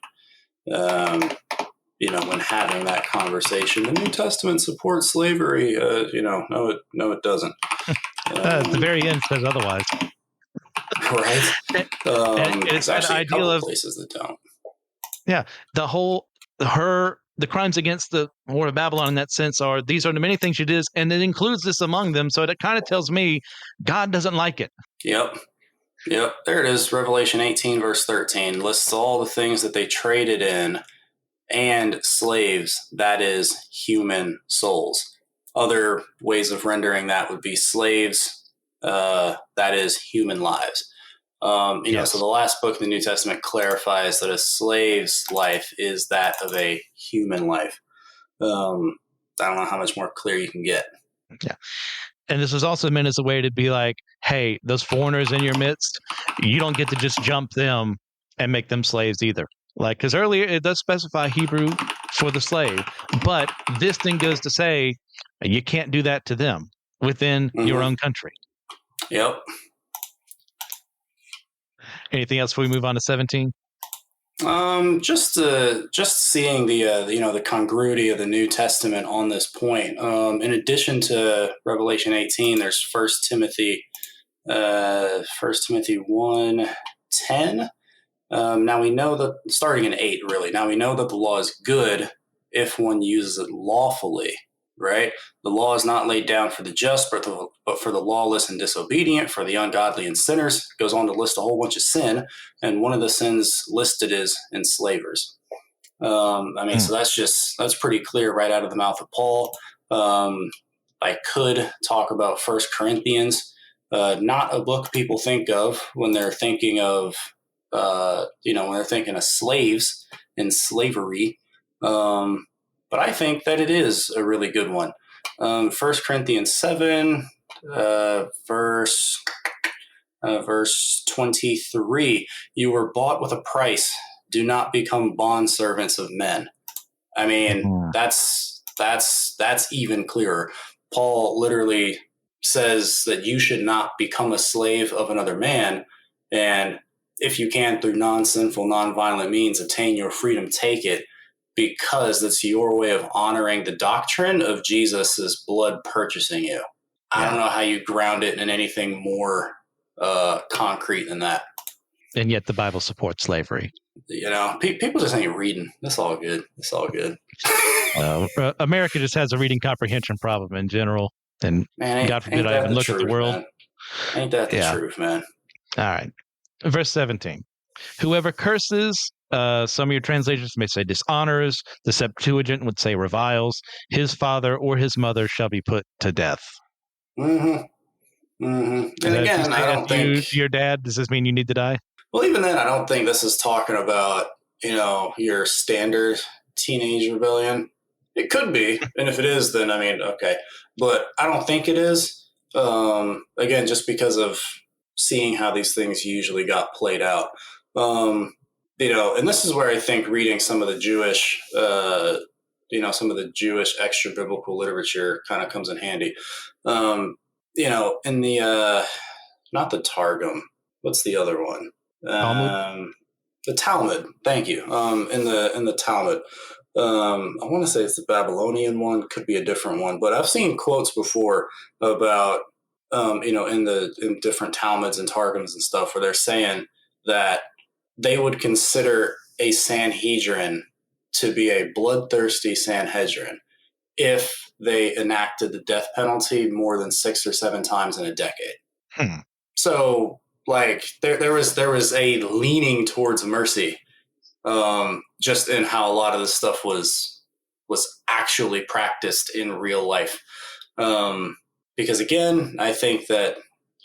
When having that conversation, the New Testament supports slavery. No, it doesn't. At the very end says otherwise. Right. It's that ideal of places that don't. Yeah, the crimes against the whore of Babylon in that sense these are the many things she did, and it includes this among them. So it kind of tells me God doesn't like it. Yep. There it is. Revelation 18 verse 13 lists all the things that they traded in. And slaves, that is human souls. Other ways of rendering that would be slaves, that is human lives. So the last book of the New Testament clarifies that a slave's life is that of a human life. I don't know how much more clear you can get. Yeah. And this was also meant as a way to be like, hey, those foreigners in your midst, you don't get to just jump them and make them slaves either. Like, because earlier it does specify Hebrew for the slave, but this thing goes to say you can't do that to them within your own country. Yep. Anything else before we move on to 17? Just seeing the congruity of the New Testament on this point. In addition to Revelation 18, there's 1 Timothy 1:10. Now we know that, starting in 8, really. Now we know that the law is good if one uses it lawfully, right? The law is not laid down for the just, but for the lawless and disobedient, for the ungodly and sinners. It goes on to list a whole bunch of sin, and one of the sins listed is enslavers. So that's pretty clear right out of the mouth of Paul. I could talk about 1 Corinthians, not a book people think of when they're thinking of when they're thinking of slaves and slavery. But I think that it is a really good one. 1 Corinthians 7, verse verse 23. You were bought with a price. Do not become bondservants of men. I mean, that's even clearer. Paul literally says that you should not become a slave of another man, and if you can, through non-sinful, non-violent means, obtain your freedom, take it, because that's your way of honoring the doctrine of Jesus' blood purchasing you. I don't know how you ground it in anything more concrete than that. And yet the Bible supports slavery. You know, people just ain't reading. It's all good. It's all good. America just has a reading comprehension problem in general. And man, God forbid I even look at the world. Man. Ain't that the truth, man? All right. Verse 17. Whoever curses, some of your translations may say dishonors, the Septuagint would say reviles, his father or his mother shall be put to death. Mm-hmm. Mm-hmm. And again, I don't think... your dad, does this mean you need to die? Well, even then, I don't think this is talking about, you know, your standard teenage rebellion. It could be. And if it is, then, I mean, okay. But I don't think it is. Again, just because of seeing how these things usually got played out. You know, and this is where I think reading some of the Jewish, some of the Jewish extra biblical literature kind of comes in handy. You know, in the, not the Targum, what's the other one? The Talmud. Thank you. In the Talmud, I want to say it's the Babylonian one, could be a different one, but I've seen quotes before about, in different Talmuds and Targums and stuff where they're saying that they would consider a Sanhedrin to be a bloodthirsty Sanhedrin if they enacted the death penalty more than 6 or 7 times in a decade. So, like, there was a leaning towards mercy, just in how a lot of this stuff was actually practiced in real life. Because again, I think that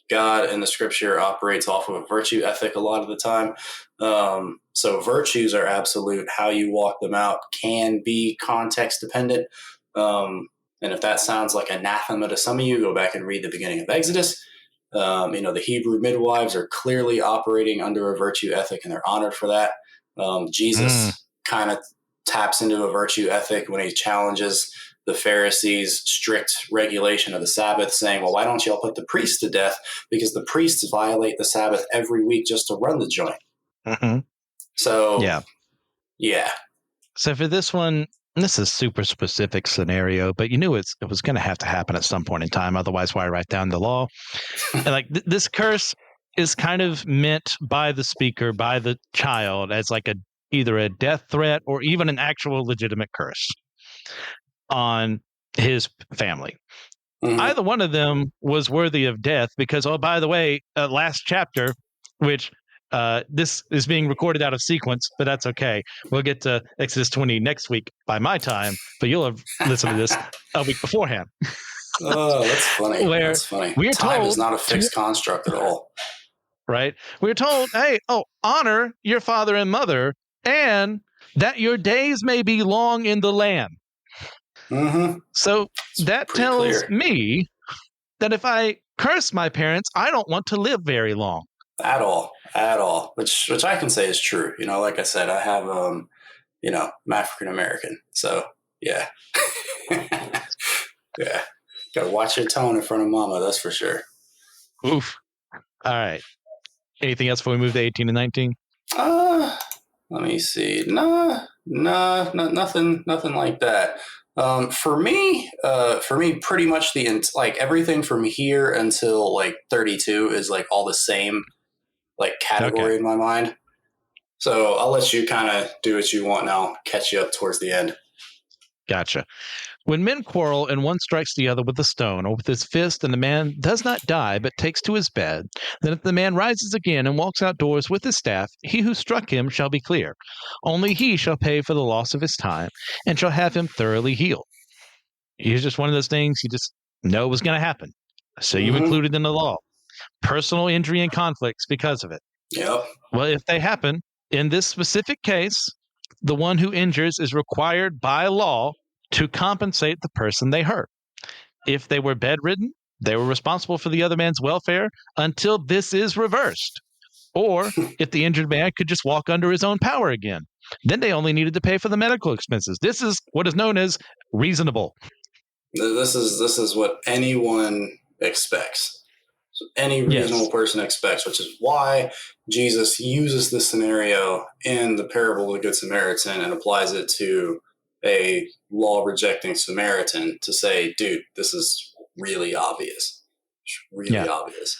God in the scripture operates off of a virtue ethic a lot of the time. So virtues are absolute. How you walk them out can be context dependent. And if that sounds like anathema to some of you, go back and read the beginning of Exodus. The Hebrew midwives are clearly operating under a virtue ethic, and they're honored for that. Jesus kind of taps into a virtue ethic when he challenges the Pharisees' strict regulation of the Sabbath, saying, well, why don't y'all put the priests to death? Because the priests violate the Sabbath every week just to run the joint. So, yeah. So for this one, this is a super specific scenario, but you knew it was going to have to happen at some point in time. Otherwise, why write down the law? And like this curse is kind of meant by the speaker, by the child, as like either a death threat or even an actual legitimate curse on his family. Either one of them was worthy of death because, oh, by the way, last chapter, which this is being recorded out of sequence, but that's okay. We'll get to Exodus 20 next week by my time, but you'll have listened to this a week beforehand. Oh, that's funny. That's funny. Time is not a fixed construct at all. Right? We're told, hey, honor your father and mother, and that your days may be long in the land. So that tells me that if I curse my parents, I don't want to live very long. At all. Which I can say is true. You know, like I said, I have, I'm African American. So, yeah. Yeah. Got to watch your tone in front of mama, that's for sure. Oof. All right. Anything else before we move to 18 and 19? Let me see. Nothing like that. For me, pretty much everything from here until like 32 is like all the same like category in my mind. So I'll let you kind of do what you want and I'll catch you up towards the end. Gotcha. When men quarrel and one strikes the other with a stone or with his fist and the man does not die but takes to his bed, then if the man rises again and walks outdoors with his staff, he who struck him shall be clear. Only he shall pay for the loss of his time and shall have him thoroughly healed. It's just one of those things you just know was going to happen. So you included in the law. Personal injury and conflicts because of it. Yep. Well, if they happen, in this specific case, the one who injures is required by law to compensate the person they hurt. If they were bedridden, They were responsible for the other man's welfare until this is reversed. Or if the injured man could just walk under his own power again, then they only needed to pay for the medical expenses. This is what is known as reasonable. This is what anyone expects. Any reasonable person expects, which is why Jesus uses this scenario in the parable of the Good Samaritan and applies it to a law-rejecting Samaritan to say, dude, this is really obvious. It's really obvious.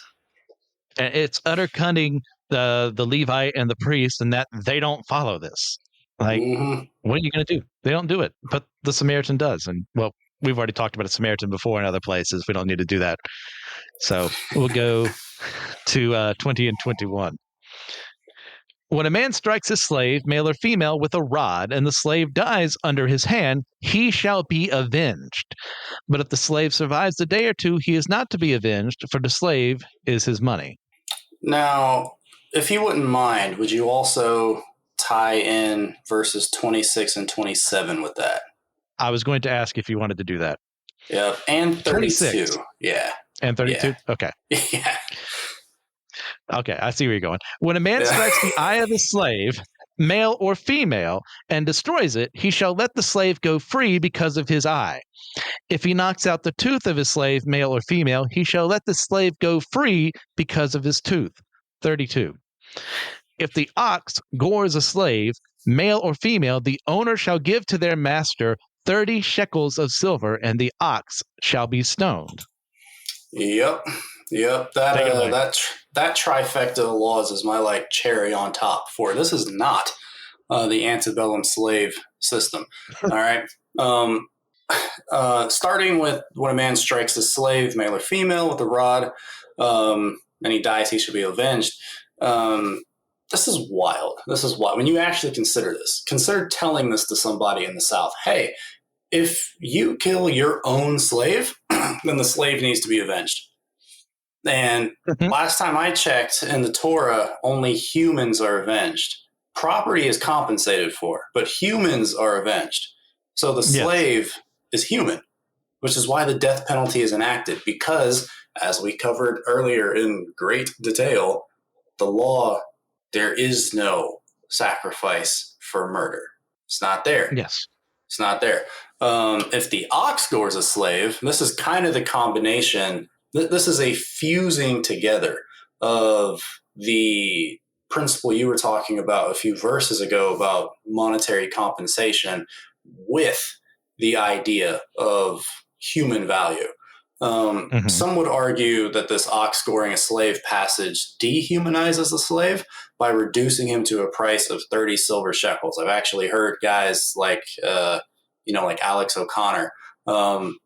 And it's undercutting the Levite and the priest and that they don't follow this. Like, what are you going to do? They don't do it, but the Samaritan does. And, well, we've already talked about a Samaritan before in other places. We don't need to do that. So we'll go to 20 and 21. When a man strikes his slave, male or female, with a rod, and the slave dies under his hand, he shall be avenged. But if the slave survives a day or two, he is not to be avenged, for the slave is his money. Now, if you wouldn't mind, would you also tie in verses 26 and 27 with that? I was going to ask if you wanted to do that. Yeah, and 32. 26. Yeah. And 32? Yeah. Okay. Yeah. Okay, I see where you're going. When a man strikes the eye of his slave, male or female, and destroys it, he shall let the slave go free because of his eye. If he knocks out the tooth of his slave, male or female, he shall let the slave go free because of his tooth. 32. If the ox gores a slave, male or female, the owner shall give to their master 30 shekels of silver, and the ox shall be stoned. Yep. That trifecta of laws is my like cherry on top for it. This is not the antebellum slave system. All right. Starting with when a man strikes a slave, male or female, with a rod, and he dies, he should be avenged. This is wild. This is wild. When you actually consider this, consider telling this to somebody in the South. Hey, if you kill your own slave, then the slave needs to be avenged. And last time I checked in the Torah, only humans are avenged. Property is compensated for, but humans are avenged. So the slave is human, which is why the death penalty is enacted. Because, as we covered earlier in great detail, the law, there is no sacrifice for murder. It's not there. Yes. It's not there. If the ox gores a slave, this is kind of the combination. This is a fusing together of the principle you were talking about a few verses ago about monetary compensation with the idea of human value. Some would argue that this ox goring a slave passage dehumanizes the slave by reducing him to a price of 30 silver shekels. I've actually heard guys like, like Alex O'Connor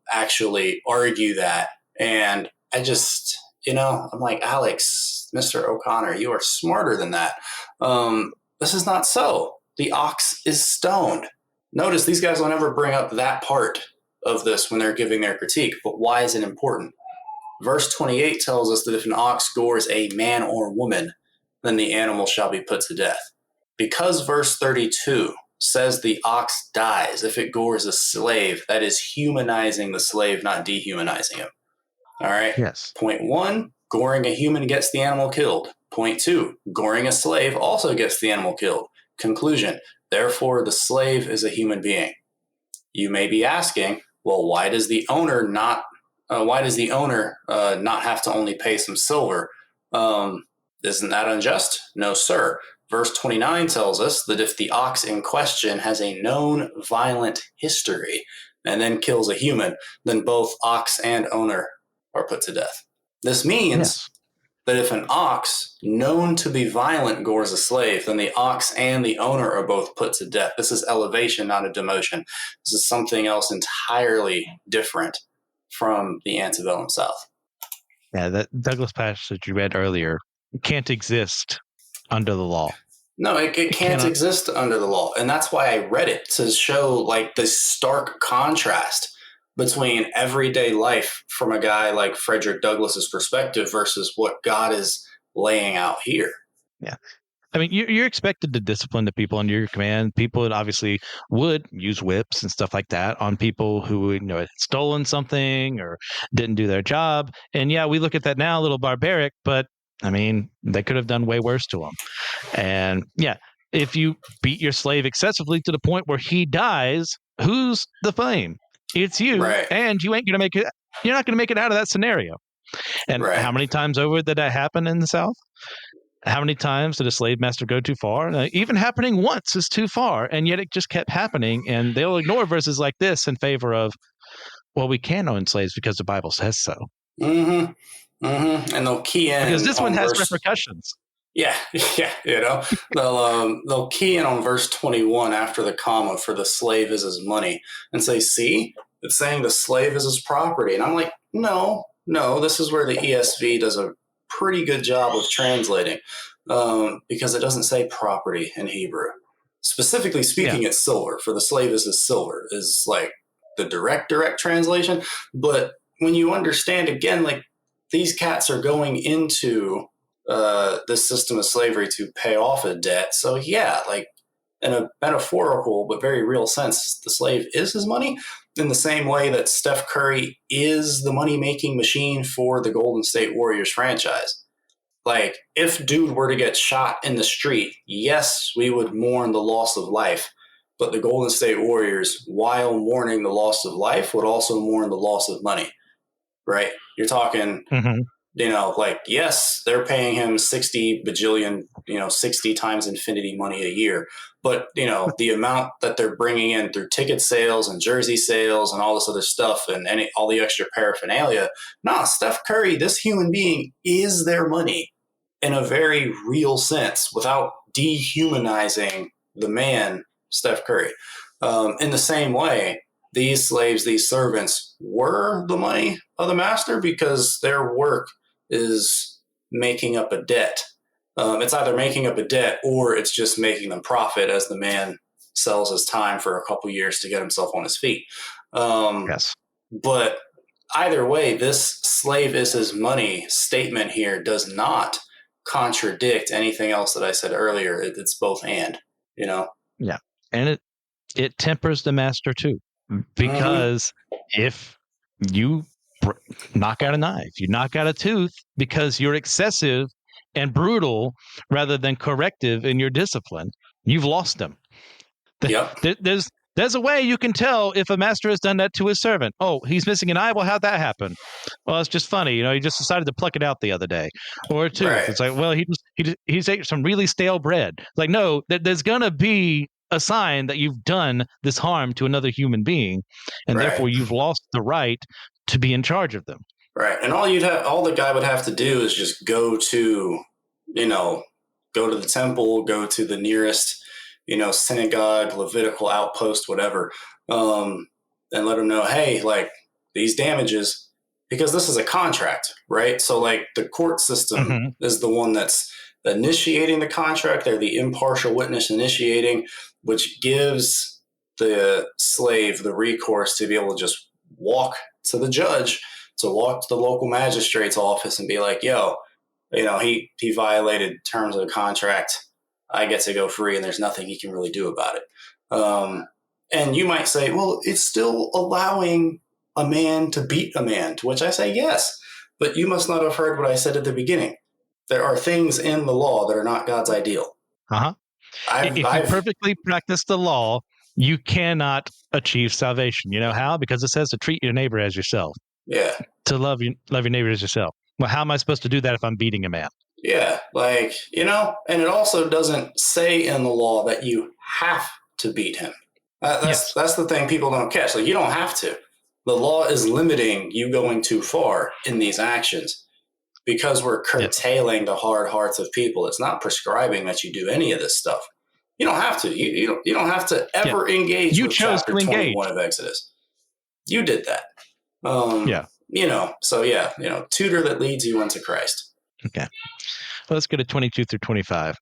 actually argue that. And I just, I'm like, Alex, Mr. O'Connor, you are smarter than that. This is not so. The ox is stoned. Notice these guys will never bring up that part of this when they're giving their critique. But why is it important? Verse 28 tells us that if an ox gores a man or woman, then the animal shall be put to death. Because verse 32 says the ox dies if it gores a slave, that is humanizing the slave, not dehumanizing him. All right. Yes. Point 1, goring a human gets the animal killed. Point 2, goring a slave also gets the animal killed. Conclusion, therefore the slave is a human being. You may be asking, well, why does the owner not have to only pay some silver? Isn't that unjust? No, sir. Verse 29 tells us that if the ox in question has a known violent history and then kills a human, then both ox and owner are put to death. This means that if an ox known to be violent gores a slave, then the ox and the owner are both put to death. This is elevation, not a demotion. This is something else entirely different from the antebellum South. Yeah, that Douglas passage you read earlier can't exist under the law. No, it can't exist under the law. And that's why I read it, to show like this stark contrast between everyday life from a guy like Frederick Douglass's perspective versus what God is laying out here. Yeah. I mean, you're expected to discipline the people under your command. People obviously would use whips and stuff like that on people who had stolen something or didn't do their job. And yeah, we look at that now a little barbaric, but I mean, they could have done way worse to them. And yeah, if you beat your slave excessively to the point where he dies, who's the blame? It's you, Right. and you ain't gonna make it. You're not gonna make it out of that scenario. And Right. how many times over did that happen in the South? How many times did a slave master go too far? Even happening once is too far, and yet it just kept happening. And they'll ignore verses like this in favor of, well, we can own slaves because the Bible says so. Mm-hmm. Mm-hmm. And they'll key in because this one has verse, repercussions. Yeah, they'll key in on verse 21 after the comma for the slave is his money and say, see, it's saying the slave is his property. And I'm like, no, this is where the ESV does a pretty good job of translating because it doesn't say property in Hebrew. Specifically speaking, It's silver. For the slave is his silver is like the direct translation. But when you understand, again, like these cats are going into this system of slavery to pay off a debt. So yeah, like in a metaphorical but very real sense, the slave is his money in the same way that Steph Curry is the money-making machine for the Golden State Warriors franchise. Like, if dude were to get shot in the street, yes, we would mourn the loss of life. But the Golden State Warriors, while mourning the loss of life, would also mourn the loss of money, right? You're talking, like, yes, they're paying him 60 bajillion, 60 times infinity money a year. But, the amount that they're bringing in through ticket sales and jersey sales and all this other stuff and all the extra paraphernalia, Steph Curry, this human being, is their money in a very real sense without dehumanizing the man, Steph Curry. In the same way, these slaves, these servants were the money of the master because their work is making up a debt. It's either making up a debt or it's just making them profit as the man sells his time for a couple years to get himself on his feet. Yes. But either way, this slave is his money statement here does not contradict anything else that I said earlier. It's both and, Yeah. And it tempers the master too, because if you knock out an eye, if you knock out a tooth because you're excessive and brutal rather than corrective in your discipline, you've lost them. Yep. There's a way you can tell if a master has done that to his servant. Oh, he's missing an eye. Well, how'd that happen? Well, it's just funny. He just decided to pluck it out the other day. Or a tooth. Right. It's like, well, he's ate some really stale bread. Like, no, there's gonna be a sign that you've done this harm to another human being, and therefore you've lost the right to be in charge of them. Right. And all the guy would have to do is just go to the temple, go to the nearest, synagogue, Levitical outpost, whatever, and let them know, hey, like these damages, because this is a contract, right? So like the court system is the one that's initiating the contract. They're the impartial witness initiating, which gives the slave the recourse to be able to just walk to the judge, to walk to the local magistrate's office and be like, yo, he violated terms of the contract. I get to go free and there's nothing he can really do about it. And you might say, well, it's still allowing a man to beat a man, to which I say yes, but you must not have heard what I said at the beginning. There are things in the law that are not God's ideal. If you perfectly practice the law, you cannot achieve salvation. You know how? Because it says to treat your neighbor as yourself. Yeah. To love your neighbor as yourself. Well, how am I supposed to do that if I'm beating a man? Yeah, and it also doesn't say in the law that you have to beat him. That's the thing people don't catch. Like, you don't have to. The law is limiting you going too far in these actions because we're curtailing the hard hearts of people. It's not prescribing that you do any of this stuff. You don't have to. You don't have to ever engage with chapter 21 of Exodus. You did that. Tutor that leads you unto Christ. Okay. Well, let's go to 22 through 25.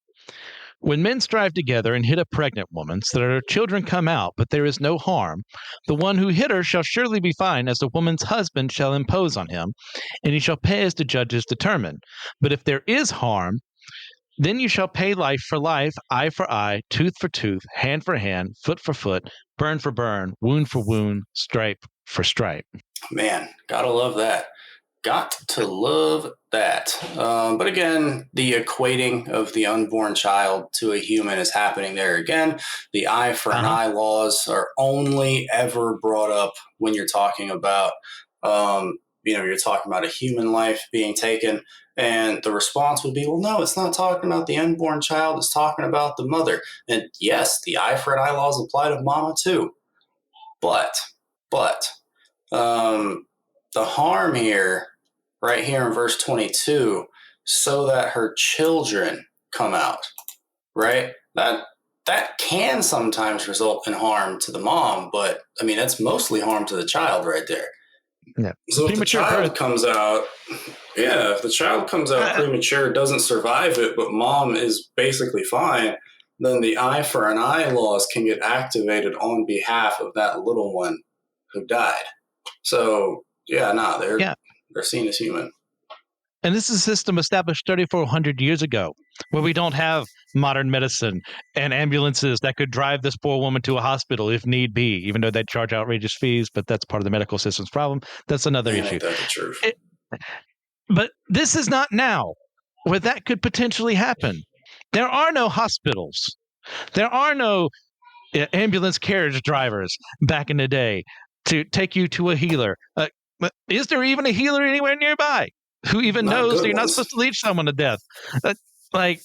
When men strive together and hit a pregnant woman so that her children come out, but there is no harm, the one who hit her shall surely be fined, as the woman's husband shall impose on him, and he shall pay as the judges determine. But if there is harm, Then you shall pay life for life, eye for eye, tooth for tooth, hand for hand, foot for foot, burn for burn, wound for wound, stripe for stripe. Man, gotta love that. Got to love that. But again, the equating of the unborn child to a human is happening there again. The eye for an eye laws are only ever brought up when you're talking about, you're talking about a human life being taken. And the response would be, well, no, it's not talking about the unborn child. It's talking about the mother. And yes, the eye for an eye laws apply to mama too. But, the harm here, right here in verse 22, so that her children come out, right? That can sometimes result in harm to the mom, but I mean, that's mostly harm to the child right there. Yeah. So if the child comes out, if the child comes out premature, doesn't survive it, but mom is basically fine, then the eye for an eye laws can get activated on behalf of that little one who died. So they're seen as human. And this is a system established 3,400 years ago, where we don't have modern medicine and ambulances that could drive this poor woman to a hospital if need be, even though they charge outrageous fees, but that's part of the medical system's problem. That's another issue. Ain't that the truth? But this is not now, where that could potentially happen. There are no hospitals. There are no ambulance carriage drivers back in the day to take you to a healer. Is there even a healer anywhere nearby? Who even knows that you're not supposed to leave someone to death? A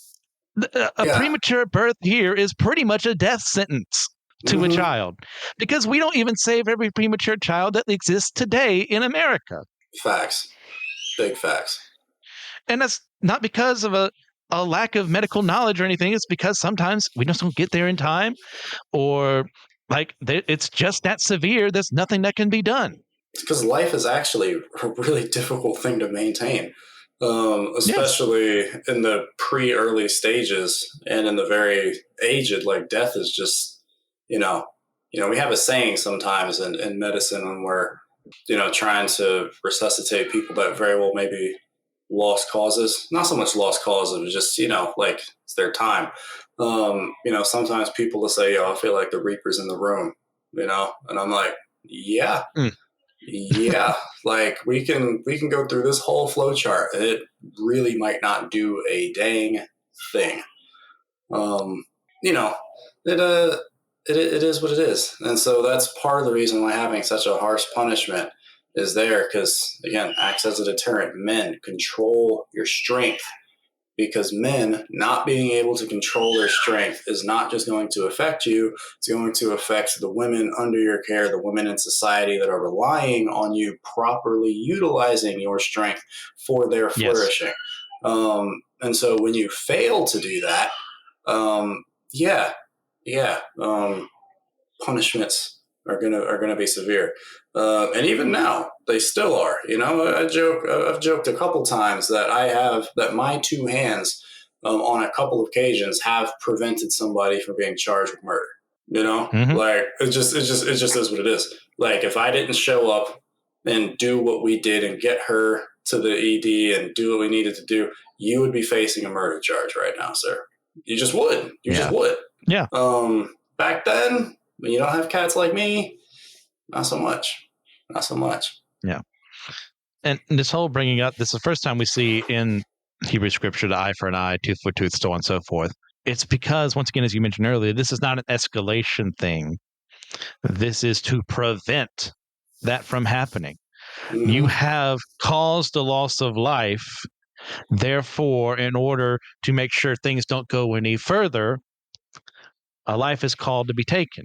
premature birth here is pretty much a death sentence to a child, because we don't even save every premature child that exists today in America. Facts. Big facts. And that's not because of a lack of medical knowledge or anything. It's because sometimes we just don't get there in time, or it's just that severe. There's nothing that can be done. Because life is actually a really difficult thing to maintain, especially in the pre-early stages and in the very aged. Like, death is just, we have a saying sometimes in medicine when we're, trying to resuscitate people that very well maybe lost causes. Not so much lost causes, but just, it's their time. Sometimes people will say, I feel like the Reaper's in the room, and I'm like, yeah. Like we can go through this whole flow chart and it really might not do a dang thing. It is what it is. And so that's part of the reason why having such a harsh punishment is there, because again, acts as a deterrent. Men, control your strength, because men not being able to control their strength is not just going to affect you, it's going to affect the women under your care, the women in society that are relying on you properly utilizing your strength for their flourishing. And so when you fail to do that, punishments are gonna be severe. And even now, they still are. I've joked a couple times that my two hands on a couple of occasions have prevented somebody from being charged with murder. Like it just is what it is. Like, if I didn't show up and do what we did and get her to the ED and do what we needed to do, you would be facing a murder charge right now, sir. You just would. Just would. Yeah. Back then, when you don't have cats like me, not so much. Yeah. And this whole bringing up, this is the first time we see in Hebrew scripture the eye for an eye, tooth for tooth, so on and so forth. It's because, once again, as you mentioned earlier, this is not an escalation thing. This is to prevent that from happening. You have caused the loss of life. Therefore, in order to make sure things don't go any further, a life is called to be taken.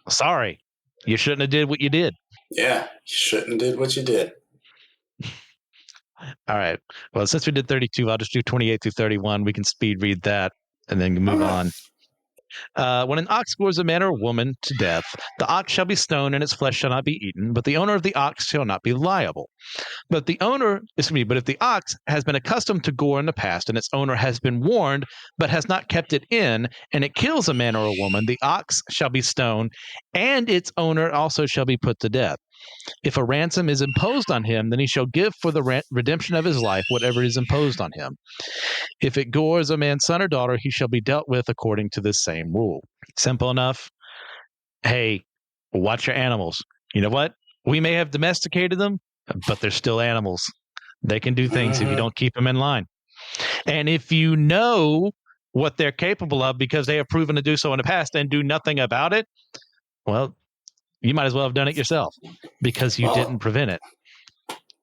Sorry, you shouldn't have did what you did. Yeah, you shouldn't have did what you did. All right. Well, since we did 32, I'll just do 28 through 31. We can speed read that and then move on. When an ox gores a man or woman to death, the ox shall be stoned and its flesh shall not be eaten, but the owner of the ox shall not be liable. But if the ox has been accustomed to gore in the past and its owner has been warned but has not kept it in, and it kills a man or a woman, the ox shall be stoned and its owner also shall be put to death. If a ransom is imposed on him, then he shall give for the redemption of his life whatever is imposed on him. If it gores a man's son or daughter, he shall be dealt with according to this same rule. Simple enough. Hey, watch your animals. You know what? We may have domesticated them, but they're still animals. They can do things if you don't keep them in line. And if you know what they're capable of because they have proven to do so in the past and do nothing about it, well, you might as well have done it yourself because you didn't prevent it.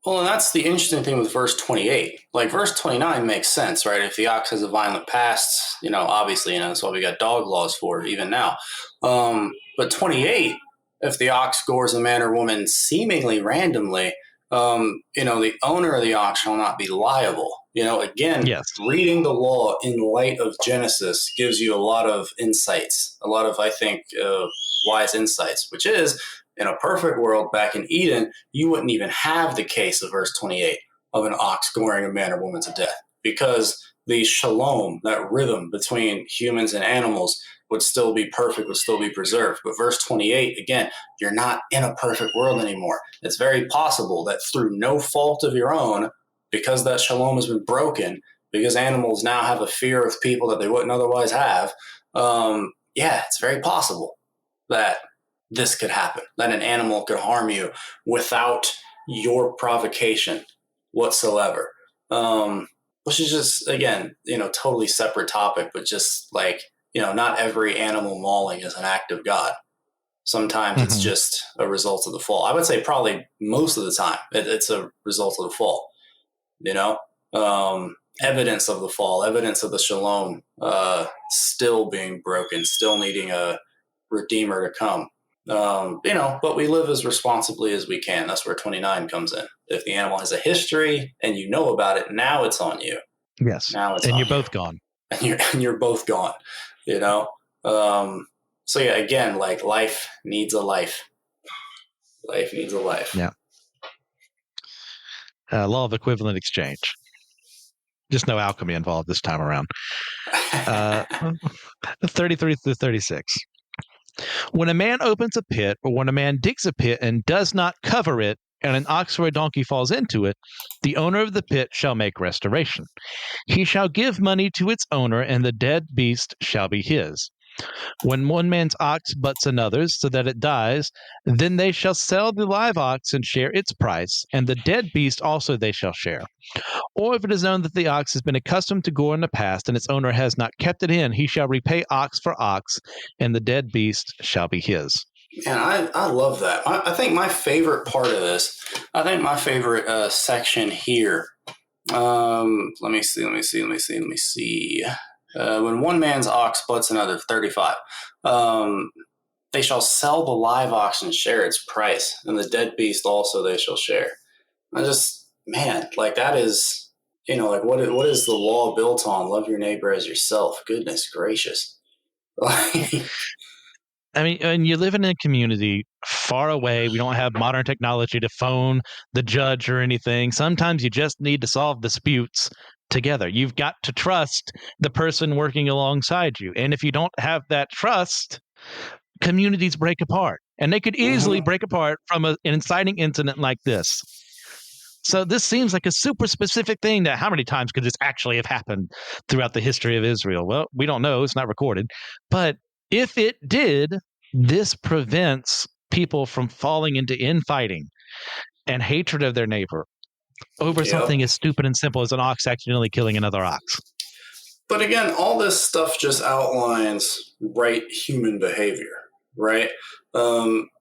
Well, and that's the interesting thing with verse 28. Like, verse 29 makes sense, right? If the ox has a violent past, obviously, that's why we got dog laws for it, even now. But 28, if the ox gores a man or woman seemingly randomly, the owner of the ox shall not be liable. Again, Yes. Reading the law in light of Genesis gives you a lot of insights, a lot of, I think, wise insights, which is, in a perfect world back in Eden, you wouldn't even have the case of verse 28 of an ox goring a man or woman to death, because the shalom, that rhythm between humans and animals, would still be perfect, would still be preserved. But verse 28, again, you're not in a perfect world anymore. It's very possible that through no fault of your own, because that shalom has been broken, because animals now have a fear of people that they wouldn't otherwise have, it's very possible that this could happen, that an animal could harm you without your provocation whatsoever. Which is just, again, totally separate topic, but just like, not every animal mauling is an act of God. Sometimes it's just a result of the fall. I would say probably most of the time it's a result of the fall, evidence of the fall, evidence of the shalom still being broken, still needing a redeemer to come. But we live as responsibly as we can. That's where 29 comes in. If the animal has a history and you know about it, now it's on you. Yes. Now it's and on you're you. both gone. And you're both gone, So yeah, again, like, life needs a life. Life needs a life. Yeah. Law of equivalent exchange. Just no alchemy involved this time around. 33 through 36. When a man opens a pit, or when a man digs a pit and does not cover it, and an ox or a donkey falls into it, the owner of the pit shall make restoration. He shall give money to its owner, and the dead beast shall be his. When one man's ox butts another's so that it dies, then they shall sell the live ox and share its price, and the dead beast also they shall share. Or if it is known that the ox has been accustomed to gore in the past, and its owner has not kept it in, he shall repay ox for ox, and the dead beast shall be his. And I love that. I think my favorite part of this, I think my favorite section here, let me see. When one man's ox butts another, 35, they shall sell the live ox and share its price, and the dead beast also they shall share. That is, what is the law built on? Love your neighbor as yourself. Goodness gracious. I mean, and you're living in a community far away. We don't have modern technology to phone the judge or anything. Sometimes you just need to solve disputes together. You've got to trust the person working alongside you. And if you don't have that trust, communities break apart. And they could easily break apart from an inciting incident like this. So this seems like a super specific thing. That how many times could this actually have happened throughout the history of Israel? Well, we don't know. It's not recorded. But if it did, this prevents people from falling into infighting and hatred of their neighbor over something as stupid and simple as an ox accidentally killing another ox. But again, all this stuff just outlines right human behavior, right?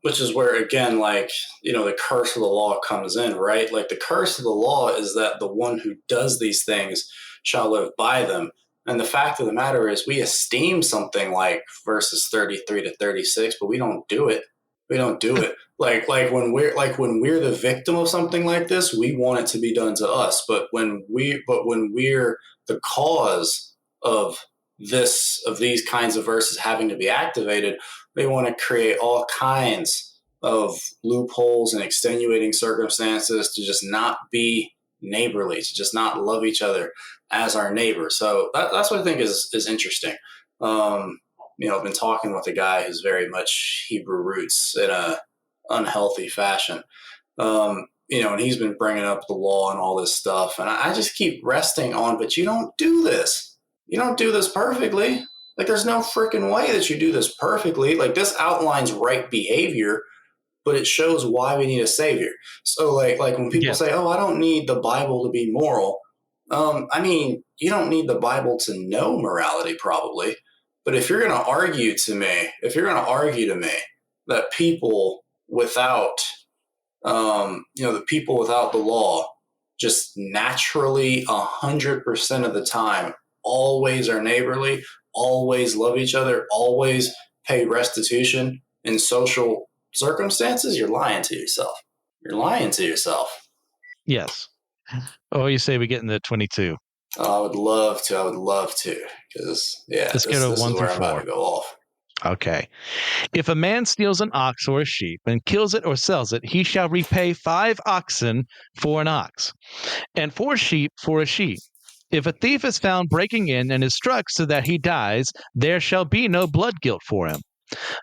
Which is where, again, the curse of the law comes in, right? Like, the curse of the law is that the one who does these things shall live by them. And the fact of the matter is, we esteem something like verses 33 to 36, but we don't do it. We don't do it. Like when we're the victim of something like this, we want it to be done to us. But when we're the cause of these kinds of verses having to be activated, they want to create all kinds of loopholes and extenuating circumstances to just not be neighborly, to just not love each other as our neighbor. So that's what I think is interesting. I've been talking with a guy who's very much Hebrew roots in a unhealthy fashion. And he's been bringing up the law and all this stuff. And I just keep resting on, but you don't do this. You don't do this perfectly. Like, there's no freaking way that you do this perfectly. Like, this outlines right behavior, but it shows why we need a savior. So, like when people say, "Oh, I don't need the Bible to be moral," you don't need the Bible to know morality, probably. But if you're going to argue to me that people without, the people without the law just naturally 100% of the time always are neighborly, always love each other, always pay restitution in social circumstances, you're lying to yourself. You're lying to yourself. Yes. Oh, you say we get into 22. I would love to, because Let's go to this 1 is through where I'm 4. about to go off. Okay. If a man steals an ox or a sheep and kills it or sells it, he shall repay 5 oxen for an ox, and 4 sheep for a sheep. If a thief is found breaking in and is struck so that he dies, there shall be no blood guilt for him.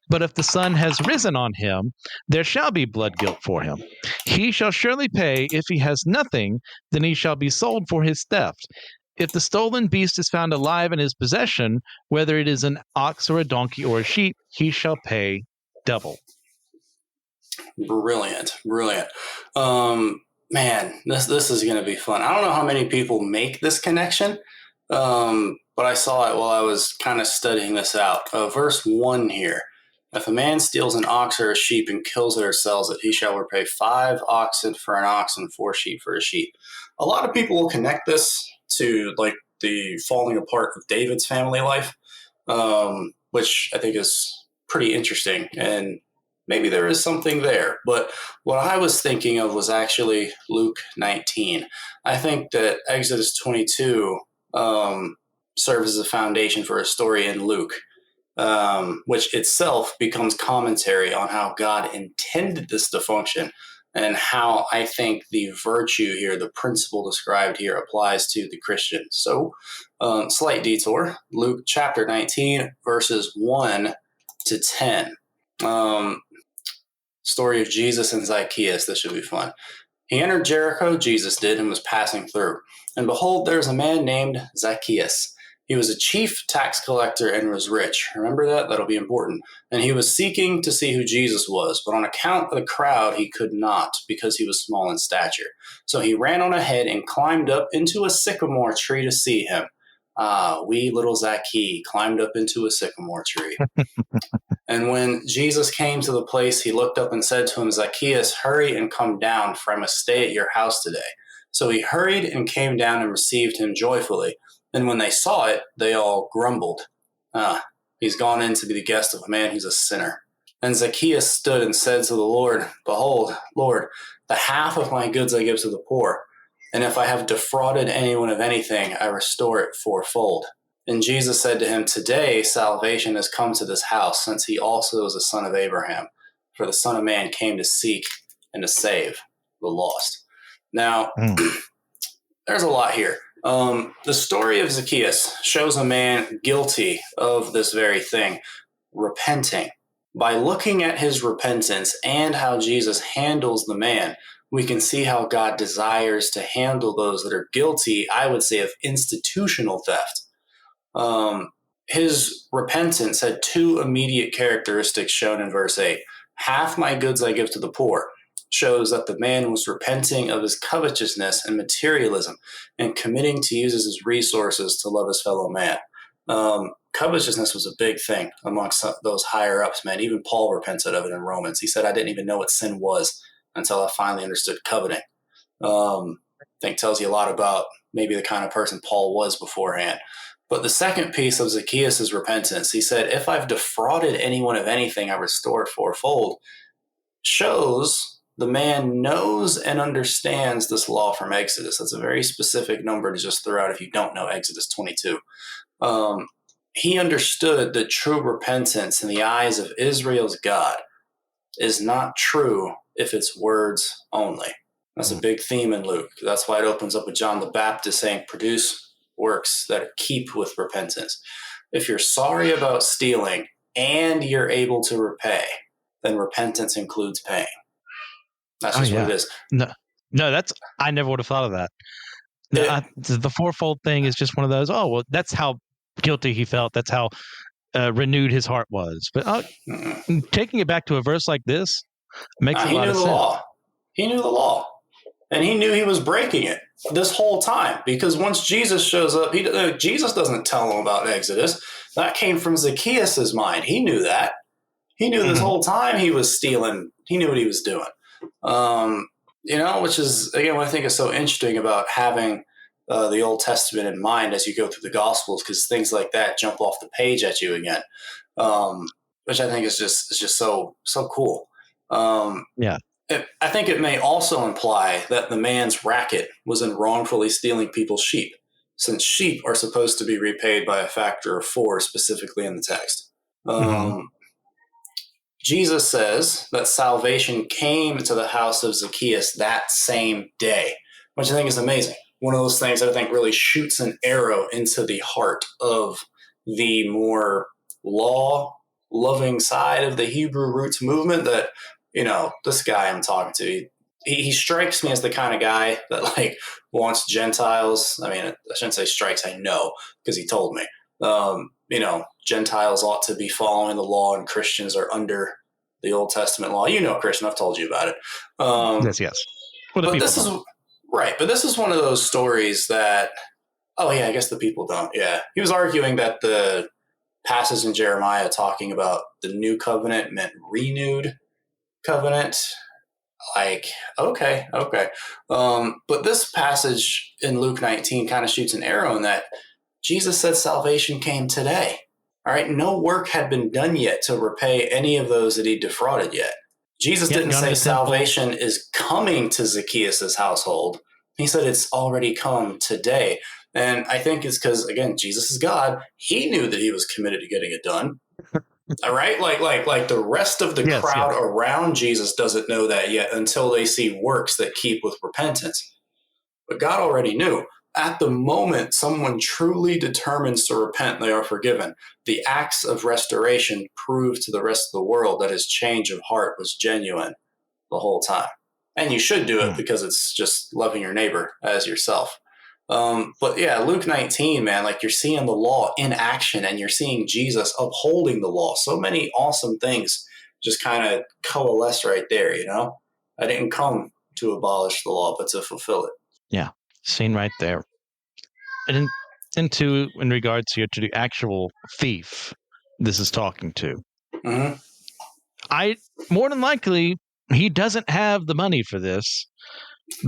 But if the sun has risen on him, there shall be blood guilt for him. He shall surely pay. If he has nothing, then he shall be sold for his theft. If the stolen beast is found alive in his possession, whether it is an ox or a donkey or a sheep, he shall pay double. Brilliant. Man, this is going to be fun. I don't know how many people make this connection, but I saw it while I was kind of studying this out. Verse 1 here. If a man steals an ox or a sheep and kills it or sells it, he shall repay 5 oxen for an ox and 4 sheep for a sheep. A lot of people will connect this to like the falling apart of David's family life, which I think is pretty interesting, and maybe there is something there. But what I was thinking of was actually Luke 19. I think that Exodus 22 serves as a foundation for a story in Luke, which itself becomes commentary on how God intended this to function, and how I think the virtue here, the principle described here, applies to the Christian. So, slight detour. Luke chapter 19, verses 1 to 10. Story of Jesus and Zacchaeus. This should be fun. He entered Jericho, Jesus did, and was passing through. And behold, there was a man named Zacchaeus. He was a chief tax collector and was rich. Remember that? That'll be important. And he was seeking to see who Jesus was, but on account of the crowd, he could not, because he was small in stature. So he ran on ahead and climbed up into a sycamore tree to see him. Wee little Zacchaeus climbed up into a sycamore tree. And when Jesus came to the place, he looked up and said to him, Zacchaeus, hurry and come down, for I must stay at your house today. So he hurried and came down and received him joyfully. And when they saw it, they all grumbled. He's gone in to be the guest of a man who's a sinner. And Zacchaeus stood and said to the Lord, Behold, Lord, the half of my goods I give to the poor. And if I have defrauded anyone of anything, I restore it fourfold. And Jesus said to him, Today salvation has come to this house, since he also is a son of Abraham. For the Son of Man came to seek and to save the lost. Now, there's a lot here. The story of Zacchaeus shows a man guilty of this very thing, repenting. By looking at his repentance and how Jesus handles the man, we can see how God desires to handle those that are guilty, I would say, of institutional theft. His repentance had 2 immediate characteristics shown in verse 8. Half my goods I give to the poor shows that the man was repenting of his covetousness and materialism and committing to use his resources to love his fellow man. Covetousness was a big thing amongst those higher ups, man. Even Paul repented of it in Romans. He said, I didn't even know what sin was until I finally understood coveting. I think tells you a lot about maybe the kind of person Paul was beforehand. But the second piece of Zacchaeus' repentance, he said, if I've defrauded anyone of anything, I restore it fourfold, shows the man knows and understands this law from Exodus. That's a very specific number to just throw out if you don't know Exodus 22. He understood that true repentance in the eyes of Israel's God is not true if it's words only. That's a big theme in Luke. That's why it opens up with John the Baptist saying, produce works that keep with repentance. If you're sorry about stealing and you're able to repay, then repentance includes paying. That's just what it is. No, I never would have thought of that. The fourfold thing is just one of those, oh, well, that's how guilty he felt. That's how renewed his heart was. But taking it back to a verse like this makes a lot of sense. Law. He knew the law. And he knew he was breaking it this whole time, because once Jesus shows up, Jesus doesn't tell him about Exodus. That came from Zacchaeus' mind. He knew that. He knew this whole time he was stealing. He knew what he was doing. Which is, again, what I think is so interesting about having the Old Testament in mind as you go through the Gospels, because things like that jump off the page at you again, which I think is just so cool. I think it may also imply that the man's racket was in wrongfully stealing people's sheep, since sheep are supposed to be repaid by a factor of 4, specifically in the text. Jesus says that salvation came to the house of Zacchaeus that same day, which I think is amazing. One of those things that I think really shoots an arrow into the heart of the more law-loving side of the Hebrew roots movement that, this guy I'm talking to, he strikes me as the kind of guy that wants Gentiles. I mean, I shouldn't say strikes, I know, because he told me. Gentiles ought to be following the law and Christians are under the Old Testament law. Christian, I've told you about it. Yes. But this is right. But this is one of those stories that, I guess the people don't. Yeah. He was arguing that the passage in Jeremiah talking about the new covenant meant renewed covenant. Okay. But this passage in Luke 19 kind of shoots an arrow in that Jesus said salvation came today. All right. No work had been done yet to repay any of those that he defrauded yet. Jesus didn't say salvation is coming to Zacchaeus' household. He said it's already come today. And I think it's because, again, Jesus is God. He knew that he was committed to getting it done. All right. Like the rest of the crowd around Jesus doesn't know that yet until they see works that keep with repentance. But God already knew. At the moment someone truly determines to repent, they are forgiven. The acts of restoration prove to the rest of the world that his change of heart was genuine the whole time. And you should do it because it's just loving your neighbor as yourself. But Luke 19, man, you're seeing the law in action and you're seeing Jesus upholding the law. So many awesome things just kind of coalesce right there, I didn't come to abolish the law, but to fulfill it. Yeah. Seen right there. And in regards here to the actual thief this is talking to, more than likely he doesn't have the money for this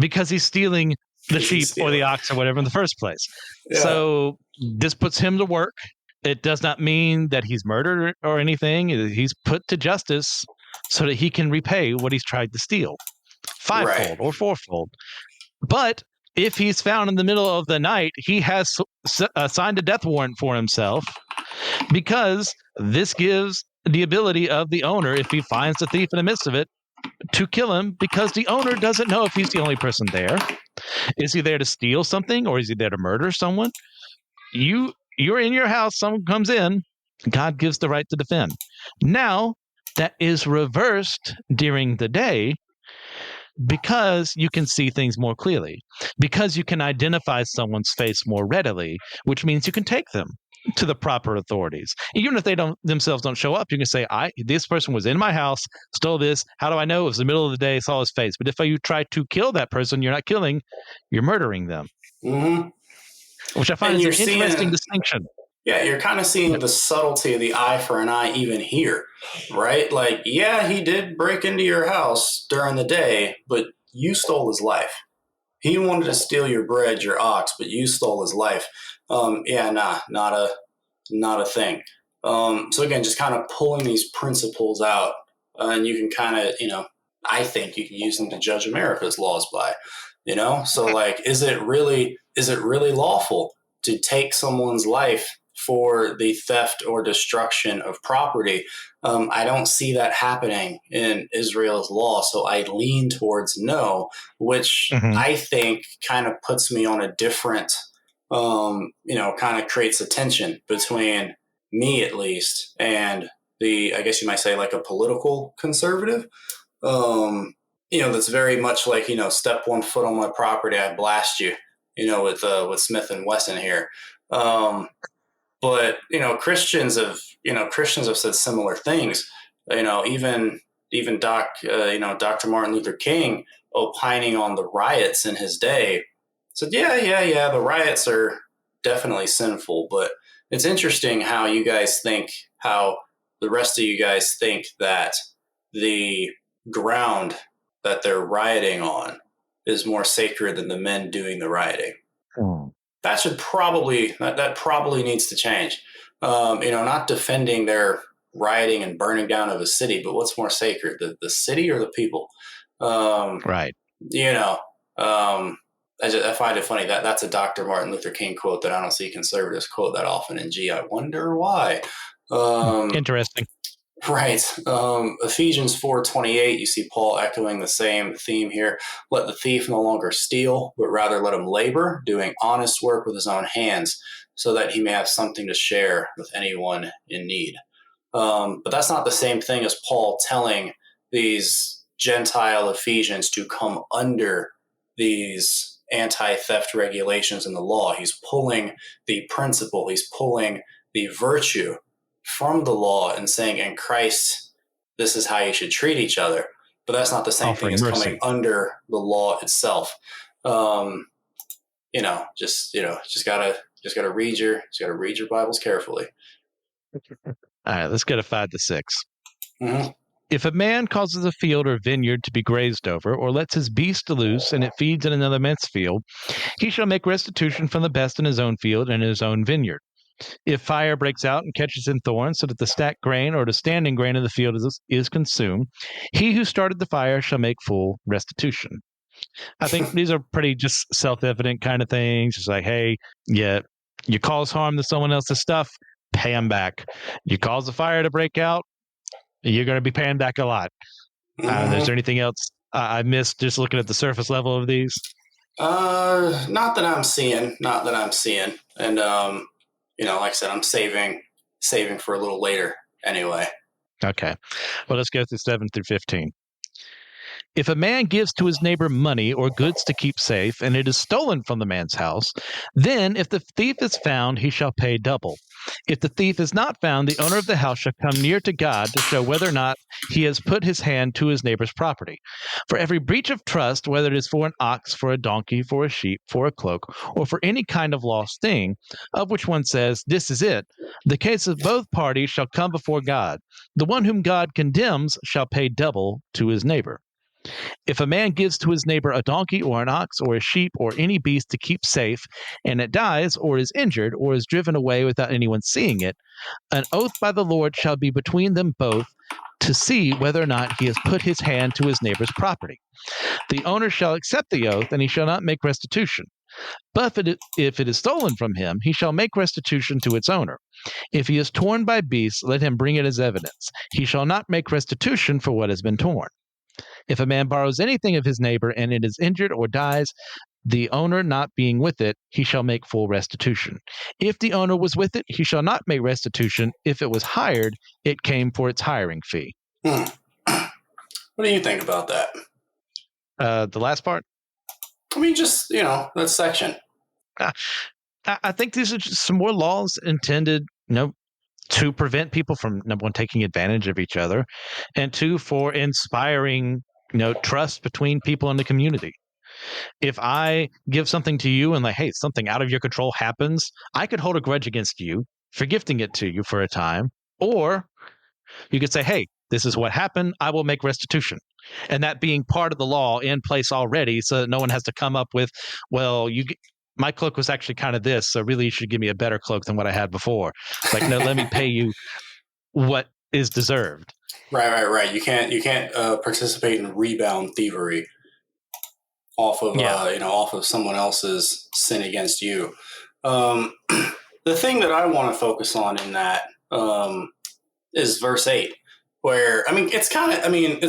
because he's stealing the sheep or the ox or whatever in the first place. Yeah. So this puts him to work. It does not mean that he's murdered or anything. He's put to justice so that he can repay what he's tried to steal, fivefold or fourfold. But if he's found in the middle of the night, he has signed a death warrant for himself, because this gives the ability of the owner, if he finds the thief in the midst of it, to kill him, because the owner doesn't know if he's the only person there. Is he there to steal something, or is he there to murder someone? You're in your house, someone comes in, God gives the right to defend. Now, that is reversed during the day, because you can see things more clearly, because you can identify someone's face more readily, which means you can take them to the proper authorities. Even if they themselves don't show up, you can say, this person was in my house, stole this. How do I know? It was the middle of the day, saw his face. But if you try to kill that person, you're not killing, you're murdering them. Which I find is an interesting distinction. Yeah, you're kind of seeing the subtlety of the eye for an eye even here, right? He did break into your house during the day, but you stole his life. He wanted to steal your bread, your ox, but you stole his life. Not a thing. So again, just kind of pulling these principles out, and you can kind of, I think you can use them to judge America's laws by, So is it really lawful to take someone's life for the theft or destruction of property? I don't see that happening in Israel's law, so I lean towards no, which I think kind of puts me on a different, kind of creates a tension between me, at least, and I guess you might say like a political conservative. That's very much like, step one foot on my property, I blast you, with Smith and Wesson here. But Christians have said similar things. Even Dr. Martin Luther King opining on the riots in his day said, yeah, the riots are definitely sinful, but it's interesting how the rest of you guys think that the ground that they're rioting on is more sacred than the men doing the rioting. That probably needs to change. Not defending their rioting and burning down of a city, but what's more sacred, the city or the people? Right. I find it funny that that's a Dr. Martin Luther King quote that I don't see conservatives quote that often. And I wonder why. Interesting. Right. Ephesians 4:28, you see Paul echoing the same theme here. Let the thief no longer steal, but rather let him labor, doing honest work with his own hands, so that he may have something to share with anyone in need. But that's not the same thing as Paul telling these Gentile Ephesians to come under these anti-theft regulations in the law. He's pulling the principle, he's pulling the virtue from the law and saying, in Christ, this is how you should treat each other. But that's not the same thing as coming under the law itself. Just gotta read your Bibles carefully. All right, let's go to 5 to 6. Mm-hmm. If a man causes a field or vineyard to be grazed over, or lets his beast loose, and it feeds in another man's field, he shall make restitution from the best in his own field and in his own vineyard. If fire breaks out and catches in thorns, so that the stacked grain or the standing grain of the field is consumed, he who started the fire shall make full restitution. I think these are pretty just self-evident kind of things. It's like, hey, yeah, you cause harm to someone else's stuff, pay them back. You cause the fire to break out, you're going to be paying back a lot. Mm-hmm. Is there anything else I missed just looking at the surface level of these? Not that I'm seeing. And, like I said, I'm saving for a little later anyway. Okay. Well, let's go through 7 through 15. If a man gives to his neighbor money or goods to keep safe, and it is stolen from the man's house, then if the thief is found, he shall pay double. If the thief is not found, the owner of the house shall come near to God to show whether or not he has put his hand to his neighbor's property. For every breach of trust, whether it is for an ox, for a donkey, for a sheep, for a cloak, or for any kind of lost thing, of which one says, "This is it," the case of both parties shall come before God. The one whom God condemns shall pay double to his neighbor. If a man gives to his neighbor a donkey or an ox or a sheep or any beast to keep safe, and it dies or is injured or is driven away without anyone seeing it, an oath by the Lord shall be between them both to see whether or not he has put his hand to his neighbor's property. The owner shall accept the oath, and he shall not make restitution. But if it is stolen from him, he shall make restitution to its owner. If he is torn by beasts, let him bring it as evidence. He shall not make restitution for what has been torn. If a man borrows anything of his neighbor and it is injured or dies, the owner not being with it, he shall make full restitution. If the owner was with it, he shall not make restitution. If it was hired, it came for its hiring fee. What do you think about that? The last part? I mean, just, that section. I think these are just some more laws intended, to prevent people from, number one, taking advantage of each other, and two, for inspiring, trust between people in the community. If I give something to you and like, hey, something out of your control happens, I could hold a grudge against you for gifting it to you for a time. Or you could say, hey, this is what happened. I will make restitution. And that being part of the law in place already, so that no one has to come up with, well, my cloak was actually kind of this, so really you should give me a better cloak than what I had before. Like, no, let me pay you what is deserved. Right. You can't participate in rebound thievery off of someone else's sin against you. The thing that I want to focus on in that is verse 8, where, it's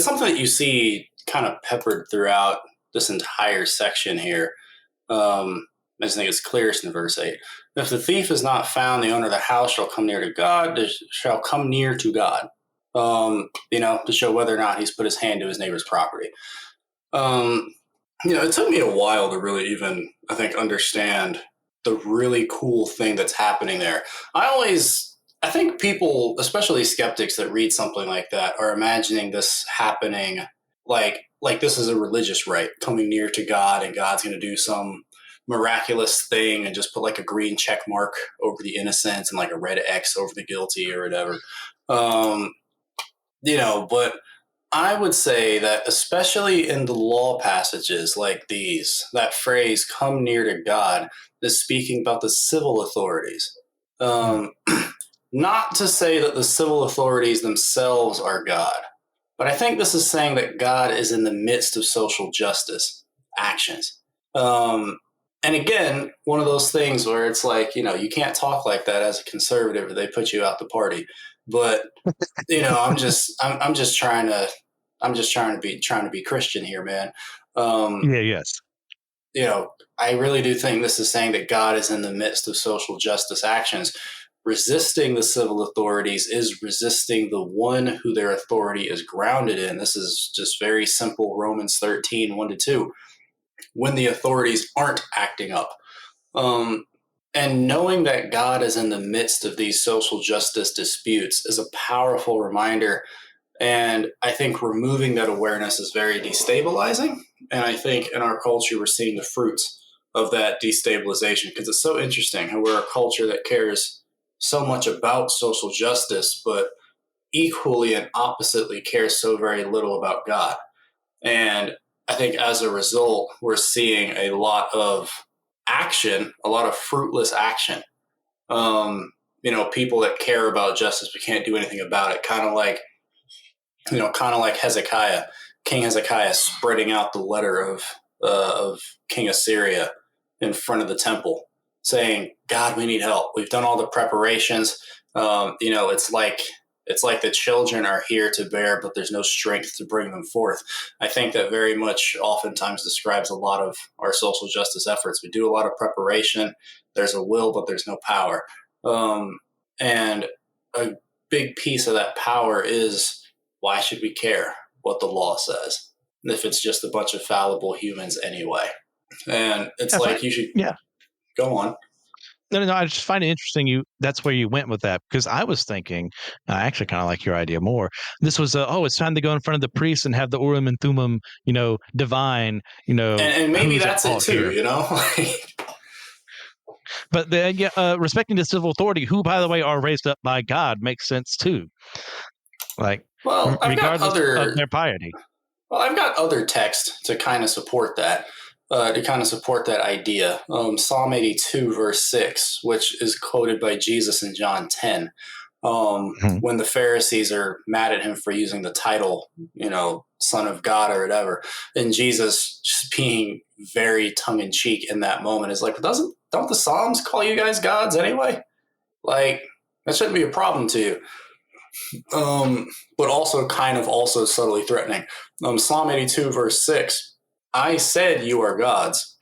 something that you see kind of peppered throughout this entire section here. I just think it's clearest in verse 8. If the thief is not found, the owner of the house shall come near to God. to show whether or not he's put his hand to his neighbor's property. It took me a while to really even, I think, understand the really cool thing that's happening there. I think people, especially skeptics that read something like that, are imagining this happening like this is a religious rite, coming near to God, and God's going to do some miraculous thing and just put like a green check mark over the innocent and like a red X over the guilty or whatever. But I would say that especially in the law passages like these, that phrase, come near to God, is speaking about the civil authorities. Not to say that the civil authorities themselves are God, but I think this is saying that God is in the midst of social justice actions. And again, one of those things where it's like, you can't talk like that as a conservative or they put you out the party. But, I'm just trying to be Christian here, man. Yes. I really do think this is saying that God is in the midst of social justice actions. Resisting the civil authorities is resisting the one who their authority is grounded in. This is just very simple Romans 13, 1-2. When the authorities aren't acting up. And knowing that God is in the midst of these social justice disputes is a powerful reminder. And I think removing that awareness is very destabilizing. And I think in our culture, we're seeing the fruits of that destabilization, because it's so interesting how we're a culture that cares so much about social justice, but equally and oppositely cares so very little about God. And I think as a result, we're seeing a lot of action, a lot of fruitless action. People that care about justice but can't do anything about it. Kind of like Hezekiah, King Hezekiah, spreading out the letter of King Assyria in front of the temple, saying, "God, we need help. We've done all the preparations. It's like the children are here to bear, but there's no strength to bring them forth." I think that very much oftentimes describes a lot of our social justice efforts. We do a lot of preparation. There's a will, but there's no power. And a big piece of that power is, why should we care what the law says if it's just a bunch of fallible humans anyway? And it's you should go on. No. I just find it interesting. That's where you went with that, because I was thinking, I actually kind of like your idea more. This was, it's time to go in front of the priest and have the Urim and Thummim, divine, and maybe that's it too, But respecting the civil authority, who, by the way, are raised up by God, makes sense too. Regardless of their piety. Well, I've got other text to kind of support that. Idea. Psalm 82, verse 6, which is quoted by Jesus in John 10, when the Pharisees are mad at him for using the title, Son of God or whatever. And Jesus, just being very tongue-in-cheek in that moment, is like, don't the Psalms call you guys gods anyway? Like, that shouldn't be a problem to you. But also subtly threatening. Psalm 82, verse 6, I said you are gods,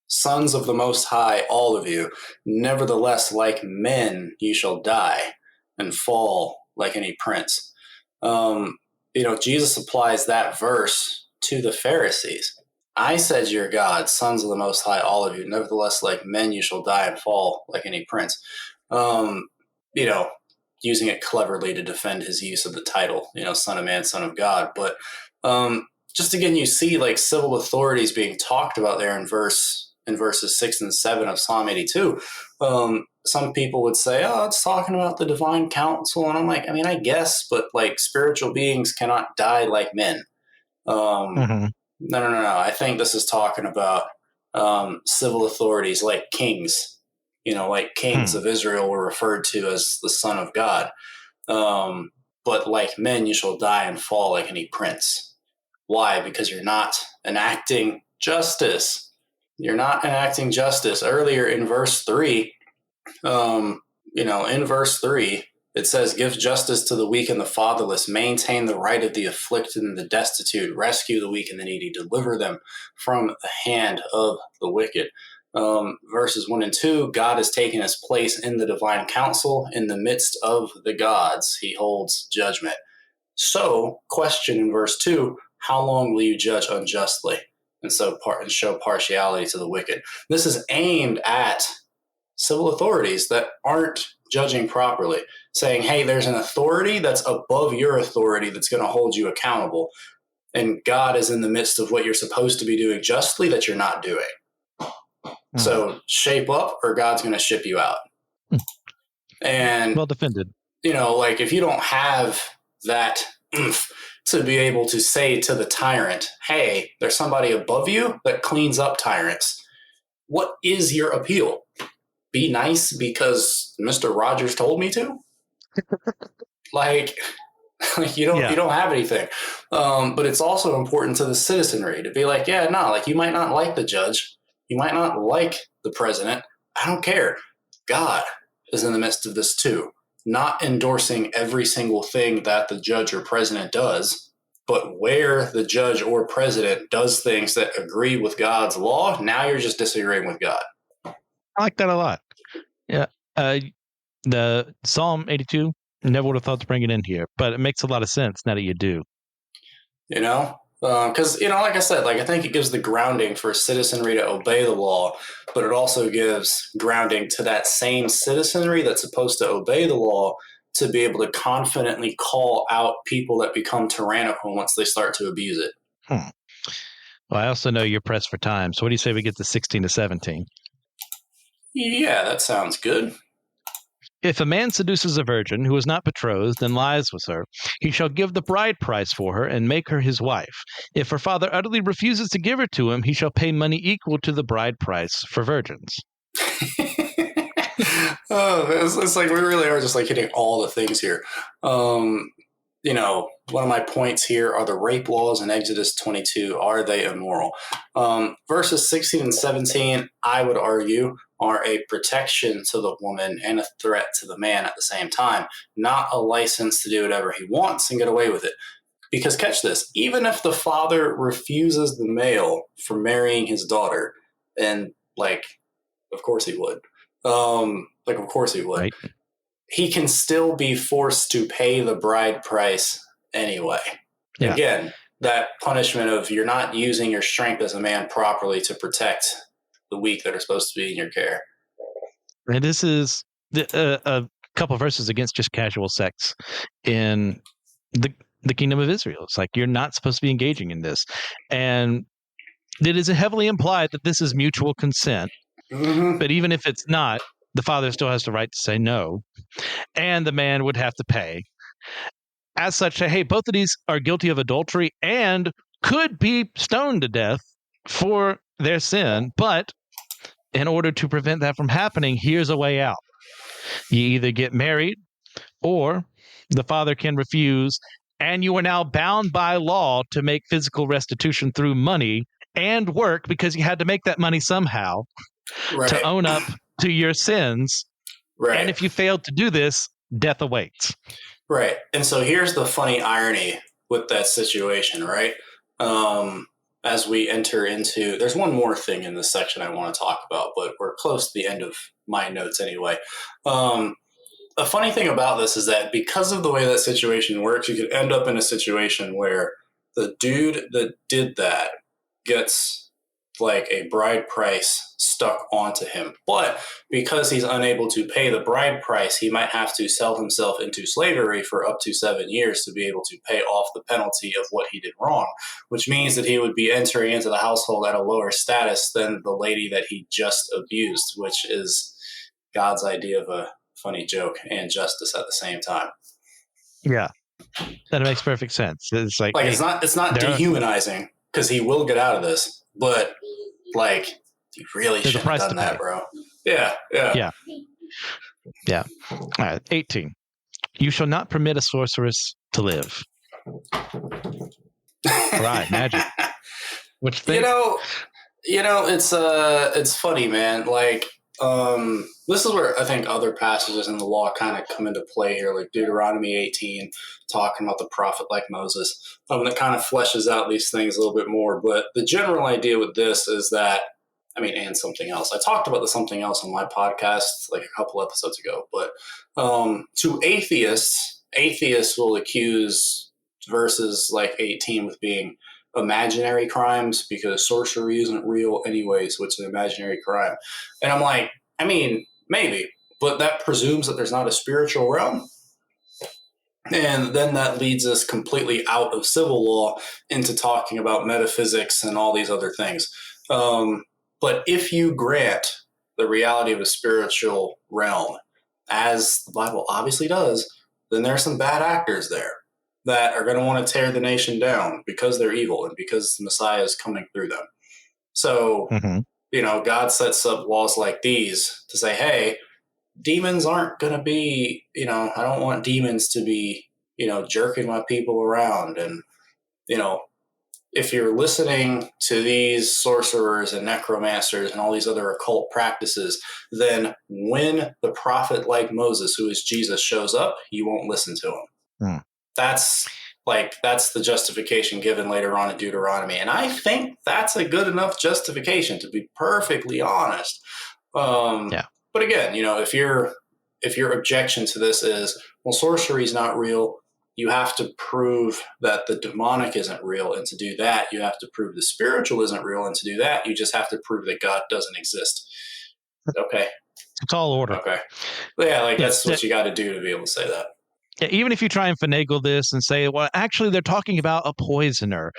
sons of the Most High, all of you. Nevertheless, like men, you shall die and fall like any prince. Jesus applies that verse to the Pharisees. I said you're gods, sons of the Most High, all of you. Nevertheless, like men, you shall die and fall like any prince. Using it cleverly to defend his use of the title, Son of Man, Son of God. But just again, you see like civil authorities being talked about there in verses 6 and 7 of Psalm 82. Some people would say, "Oh, it's talking about the divine council," and I'm like, I guess, but like spiritual beings cannot die like men. No. I think this is talking about civil authorities like kings. Like kings of Israel were referred to as the Son of God. But like men, you shall die and fall like any prince. Why? Because you're not enacting justice. You're not enacting justice. Earlier in verse 3, it says, give justice to the weak and the fatherless, maintain the right of the afflicted and the destitute, rescue the weak and the needy, deliver them from the hand of the wicked. Verses 1 and 2, God has taken his place in the divine council. In the midst of the gods, he holds judgment. So, question in verse 2, how long will you judge unjustly and show partiality to the wicked? This is aimed at civil authorities that aren't judging properly, saying, hey, there's an authority that's above your authority that's going to hold you accountable. And God is in the midst of what you're supposed to be doing justly that you're not doing. So shape up or God's going to ship you out. And well defended. Like if you don't have that oomph to be able to say to the tyrant, hey, there's somebody above you that cleans up tyrants. What is your appeal? Be nice because Mr. Rogers told me to? like you don't have anything. But it's also important to the citizenry to be like, you might not like the judge. You might not like the president. I don't care. God is in the midst of this too. Not endorsing every single thing that the judge or president does, but where the judge or president does things that agree with God's law, now you're just disagreeing with God. I like that a lot. Yeah. The Psalm 82, never would have thought to bring it in here, but it makes a lot of sense now that you do. Because, like I said, I think it gives the grounding for citizenry to obey the law, but it also gives grounding to that same citizenry that's supposed to obey the law to be able to confidently call out people that become tyrannical once they start to abuse it. Well, I also know you're pressed for time, so what do you say we get to 16 to 17? Yeah, that sounds good. If a man seduces a virgin who is not betrothed and lies with her, he shall give the bride price for her and make her his wife. If her father utterly refuses to give her to him, he shall pay money equal to the bride price for virgins. It's like we really are just hitting all the things here. One of my points here are the rape laws in Exodus 22. Are they immoral? Verses 16 and 17, I would argue, are a protection to the woman and a threat to the man at the same time, not a license to do whatever he wants and get away with it. Because catch this, even if the father refuses the male from marrying his daughter, and of course he would, right. He can still be forced to pay the bride price anyway. Yeah. Again, that punishment of you're not using your strength as a man properly to protect the weak that are supposed to be in your care. And this is a couple of verses against just casual sex in the kingdom of Israel. It's like you're not supposed to be engaging in this. And it is heavily implied that this is mutual consent. Mm-hmm. But even if it's not, the father still has the right to say no. And the man would have to pay. As such, hey, both of these are guilty of adultery and could be stoned to death for their sin. But in order to prevent that from happening, here's a way out. You either get married or the father can refuse, and you are now bound by law to make physical restitution through money and work because you had to make that money somehow to own up to your sins. Right. And if you failed to do this, death awaits. Right. And so here's the funny irony with that situation, right? As we enter into, there's one more thing in this section I want to talk about, but we're close to the end of my notes anyway. A funny thing about this is that because of the way that situation works, you could end up in a situation where the dude that did that gets a bride price stuck onto him. But because he's unable to pay the bride price, he might have to sell himself into slavery for up to 7 years to be able to pay off the penalty of what he did wrong, which means that he would be entering into the household at a lower status than the lady that he just abused, which is God's idea of a funny joke and justice at the same time. Yeah, that makes perfect sense. It's like hey, it's not dehumanizing because he will get out of this, but you really shouldn't have done that, bro. Yeah. All right, 18. You shall not permit a sorceress to live. Right, magic. Which thing? It's funny, man. This is where I think other passages in the law kind of come into play here, like Deuteronomy 18, talking about the prophet like Moses. That kind of fleshes out these things a little bit more. But the general idea with this is that, and something else. I talked about the something else on my podcast a couple episodes ago. But to atheists will accuse versus like 18 with being imaginary crimes, because sorcery isn't real anyway, so it's an imaginary crime. And I'm like, I mean, maybe, but that presumes that there's not a spiritual realm. And then that leads us completely out of civil law into talking about metaphysics and all these other things. But if you grant the reality of a spiritual realm, as the Bible obviously does, then there's some bad actors there that are going to want to tear the nation down because they're evil and because the Messiah is coming through them. So, God sets up laws like these to say, hey, demons aren't going to be, I don't want demons to be, jerking my people around. And, if you're listening to these sorcerers and necromancers and all these other occult practices, then when the prophet like Moses, who is Jesus, shows up, you won't listen to him. That's the justification given later on in Deuteronomy. And I think that's a good enough justification, to be perfectly honest. But again, if your objection to this is, well, sorcery is not real, you have to prove that the demonic isn't real. And to do that, you have to prove the spiritual isn't real. And to do that, you just have to prove that God doesn't exist. Okay. It's all order. Okay. That's what you got to do to be able to say that. Yeah, even if you try and finagle this and say, well, actually, they're talking about a poisoner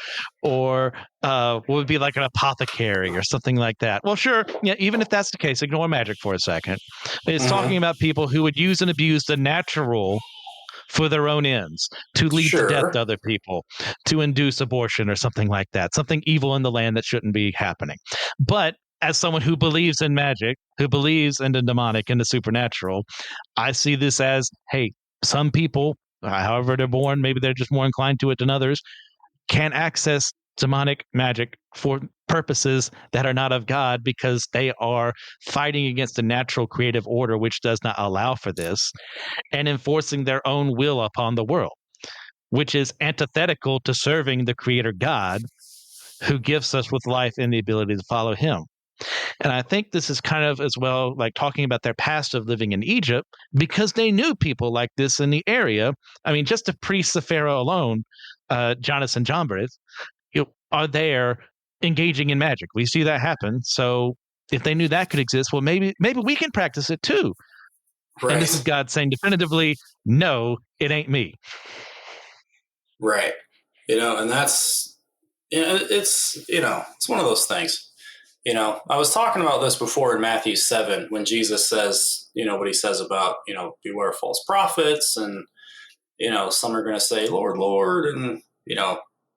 or what would be like an apothecary or something like that. Well, sure. Yeah, even if that's the case, ignore magic for a second. It's talking about people who would use and abuse the natural for their own ends, to lead to death to other people, to induce abortion or something like that, something evil in the land that shouldn't be happening. But as someone who believes in magic, who believes in the demonic and the supernatural, I see this as, hey, some people, however they're born, maybe they're just more inclined to it than others, can access demonic magic for purposes that are not of God, because they are fighting against the natural creative order, which does not allow for this, and enforcing their own will upon the world, which is antithetical to serving the creator God, who gifts us with life and the ability to follow him. And I think this is kind of as well like talking about their past of living in Egypt, because they knew people like this in the area. I mean, just the priests of Pharaoh alone, Janus and Jambres, are there engaging in magic. We see that happen. So if they knew that could exist, well, maybe we can practice it too. Right. And this is God saying definitively, no, it ain't me. Right. And that's, it's one of those things. I was talking about this before in Matthew 7, when Jesus says, what he says about, beware false prophets. And, some are going to say, Lord, Lord. And,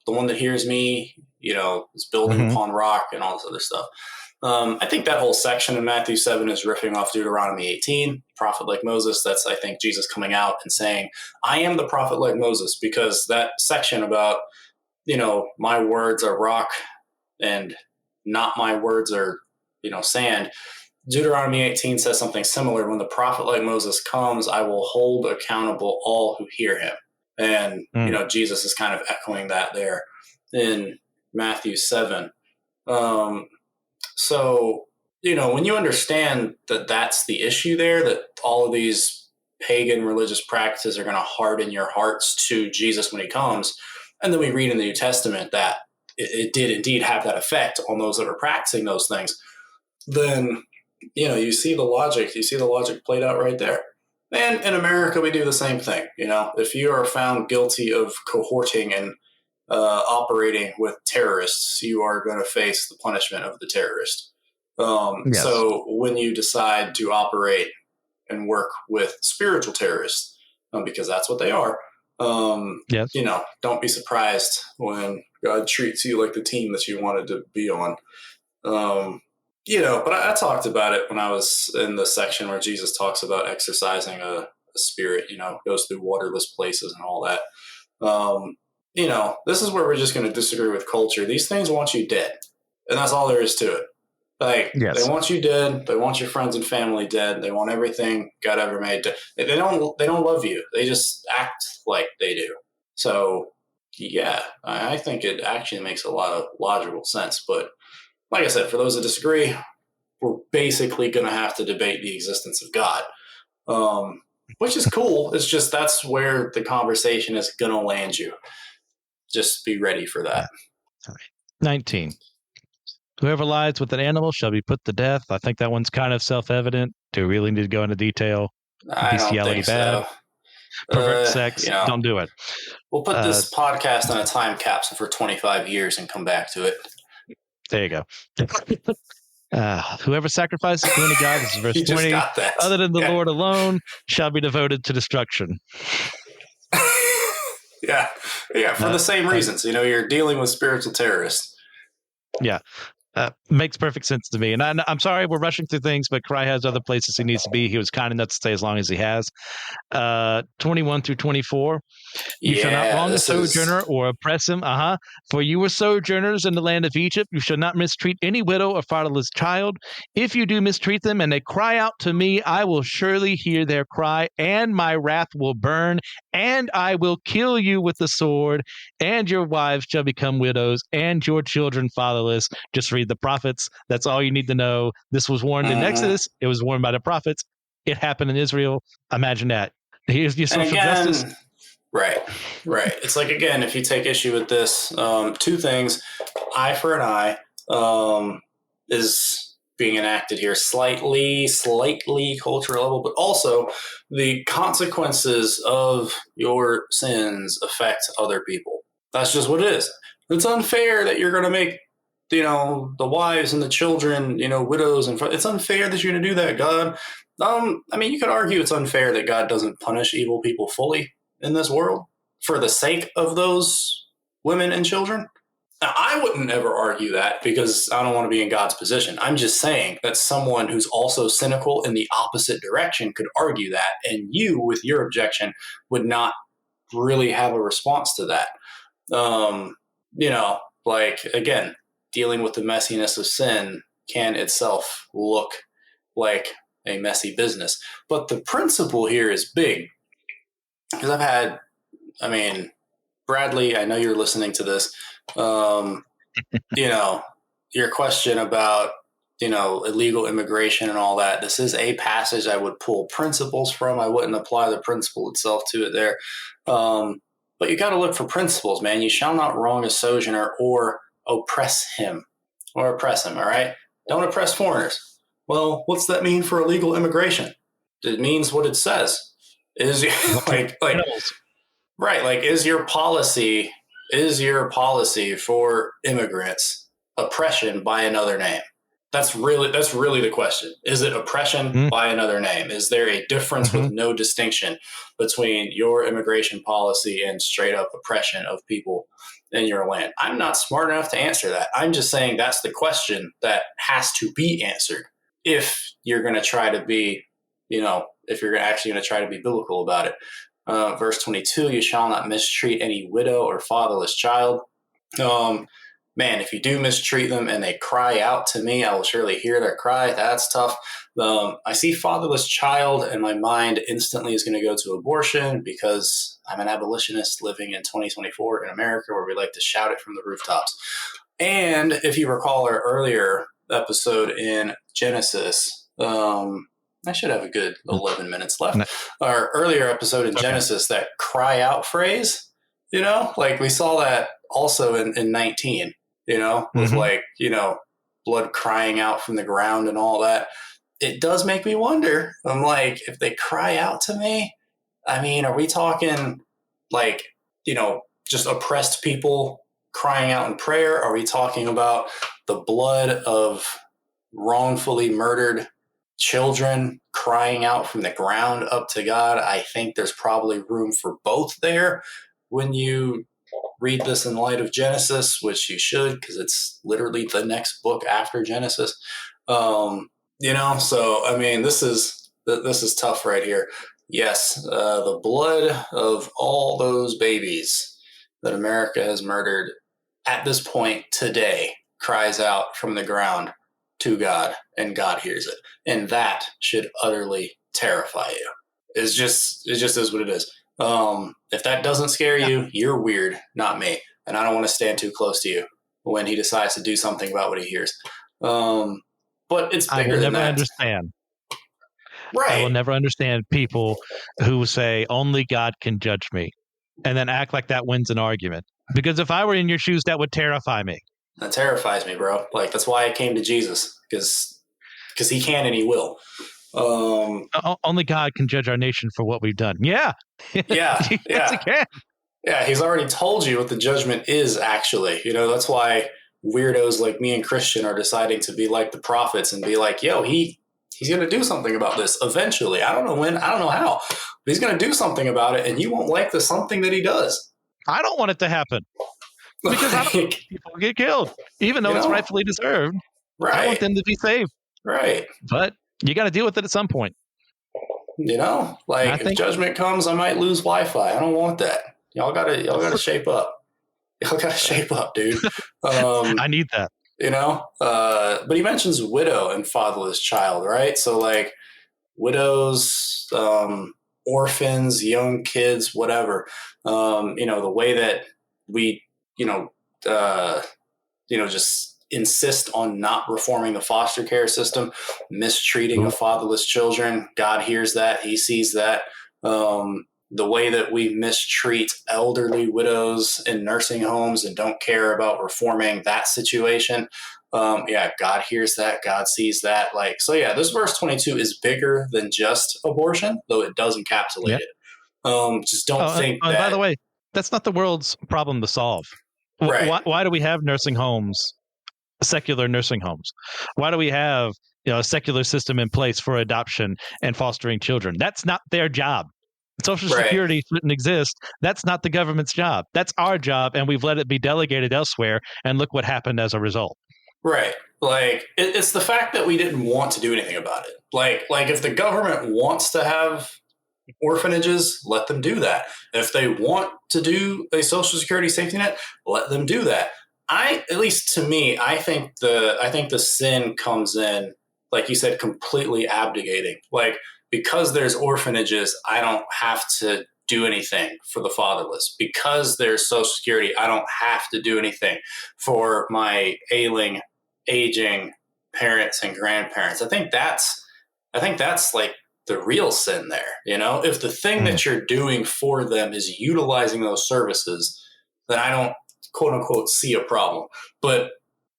the one that hears me, is building upon rock and all this other stuff. I think that whole section in Matthew 7 is riffing off Deuteronomy 18, prophet like Moses. That's, I think, Jesus coming out and saying, I am the prophet like Moses, because that section about, my words are rock and not my words are, sand. Deuteronomy 18 says something similar. When the prophet like Moses comes, I will hold accountable all who hear him. And, Jesus is kind of echoing that there in Matthew 7. So, when you understand that that's the issue there, that all of these pagan religious practices are going to harden your hearts to Jesus when he comes, and then we read in the New Testament that it did indeed have that effect on those that were practicing those things, then, you see the logic. You see the logic played out right there. And in America, we do the same thing. If you are found guilty of cohorting and operating with terrorists, you are going to face the punishment of the terrorist. Yes. So when you decide to operate and work with spiritual terrorists, because that's what they are, yes. Don't be surprised when God treats you like the team that you wanted to be on. But I talked about it when I was in the section where Jesus talks about exercising a spirit, goes through waterless places and all that. This is where we're just going to disagree with culture. These things want you dead, and that's all there is to it. Yes. They want you dead. They want your friends and family dead. They want everything God ever made. They don't love you. They just act like they do. So, yeah, I think it actually makes a lot of logical sense. But like I said, for those that disagree, we're basically going to have to debate the existence of God, which is cool. It's just that's where the conversation is going to land you. just be ready for that. 19. Whoever lies with an animal shall be put to death. I think that one's kind of self-evident. Do we really need to go into detail? I don't think bad. so. Pervert sex, don't do it. We'll put this podcast on a time capsule for 25 years and come back to it. There you go. Whoever sacrifices to any god, this is verse 20, other than the Lord alone, shall be devoted to destruction. Yeah, for the same reasons. You're dealing with spiritual terrorists. Yeah. Makes perfect sense to me. And I'm sorry we're rushing through things, but Cry has other places he needs to be. He was kind enough to stay as long as he has. 21 through 24. You shall not wrong a sojourner or oppress him. For you were sojourners in the land of Egypt. You shall not mistreat any widow or fatherless child. If you do mistreat them and they cry out to me, I will surely hear their cry, and my wrath will burn, and I will kill you with the sword, and your wives shall become widows, and your children fatherless. Just read the prophets. That's all you need to know. This was warned in Exodus. It was warned by the prophets. It happened in Israel. Imagine that. Here's your social justice. Right. It's like, again, if you take issue with this, two things. Eye for an eye is being enacted here, slightly cultural level, but also the consequences of your sins affect other people. That's just what it is. It's unfair that you're going to make, the wives and the children, widows, and it's unfair that you're going to do that, God. You could argue it's unfair that God doesn't punish evil people fully in this world for the sake of those women and children. Now, I wouldn't ever argue that because I don't want to be in God's position. I'm just saying that someone who's also cynical in the opposite direction could argue that, and you, with your objection, would not really have a response to that. Again, dealing with the messiness of sin can itself look like a messy business. But the principle here is big. Because Bradley, I know you're listening to this. Your question about, illegal immigration and all that. This is a passage I would pull principles from. I wouldn't apply the principle itself to it there. But you got to look for principles, man. You shall not wrong a sojourner or oppress him. All right? Don't oppress foreigners. Well, what's that mean for illegal immigration? It means what it says. Is is your policy for immigrants oppression by another name? That's really the question. Is it oppression by another name? Is there a difference with no distinction between your immigration policy and straight up oppression of people in your land? I'm not smart enough to answer that. I'm just saying that's the question that has to be answered if you're going to try to be, if you're actually going to try to be biblical about it. Verse 22, you shall not mistreat any widow or fatherless child. If you do mistreat them and they cry out to me, I will surely hear their cry. That's tough. I see fatherless child and my mind instantly is going to go to abortion because I'm an abolitionist living in 2024 in America where we like to shout it from the rooftops. And if you recall our earlier episode in Genesis, I should have a good 11 minutes left. Our earlier episode in Genesis, that cry out phrase, we saw that also in 19, with blood crying out from the ground and all that. It does make me wonder. I'm like, if they cry out to me, are we talking just oppressed people crying out in prayer? Are we talking about the blood of wrongfully murdered children crying out from the ground up to God? I think there's probably room for both there when you read this in light of Genesis, which you should, because it's literally the next book after Genesis. This is tough right here. Yes, the blood of all those babies that America has murdered at this point today cries out from the ground to God, and God hears it. And that should utterly terrify you. It just is what it is. If that doesn't scare you, you're weird, not me. And I don't want to stand too close to you when he decides to do something about what he hears. But it's bigger than that. I will never understand. Right. I will never understand people who say only God can judge me and then act like that wins an argument. Because if I were in your shoes, that would terrify me. That terrifies me, bro. Like, that's why I came to Jesus, because he can and he will. Only God can judge our nation for what we've done. Yeah. Yeah. Yes, he can. Yeah, he's already told you what the judgment is, actually. That's why weirdos like me and Christian are deciding to be like the prophets and be like, yo, he's going to do something about this eventually. I don't know when, I don't know how, but he's going to do something about it, and you won't like the something that he does. I don't want it to happen because I don't want people to get killed, even though it's rightfully deserved. Right. I want them to be saved. Right. But you got to deal with it at some point. If judgment comes, I might lose Wi-Fi. I don't want that. Y'all gotta shape up. Y'all gotta shape up, dude. I need that. But he mentions widow and fatherless child, right? So like widows, orphans, young kids, whatever. The way that we, just insist on not reforming the foster care system, mistreating of fatherless children. God hears that. He sees that. The way that we mistreat elderly widows in nursing homes and don't care about reforming that situation. God hears that. God sees that. This verse 22 is bigger than just abortion, though it does encapsulate it. Just don't think that. By the way, that's not the world's problem to solve. Right. Why do we have nursing homes, secular nursing homes? Why do we have a secular system in place for adoption and fostering children? That's not their job. Social Security shouldn't exist. That's not the government's job. That's our job, and we've let it be delegated elsewhere, and look what happened as a result. Right. It's the fact that we didn't want to do anything about it. If the government wants to have orphanages, let them do that. If they want to do a Social Security safety net, let them do that. At least to me, I think the sin comes in, like you said, completely abdicating. Because there's orphanages, I don't have to do anything for the fatherless. Because there's Social Security, I don't have to do anything for my aging parents and grandparents. I think that's like the real sin there. If the thing that you're doing for them is utilizing those services, then I don't, quote unquote, see a problem. But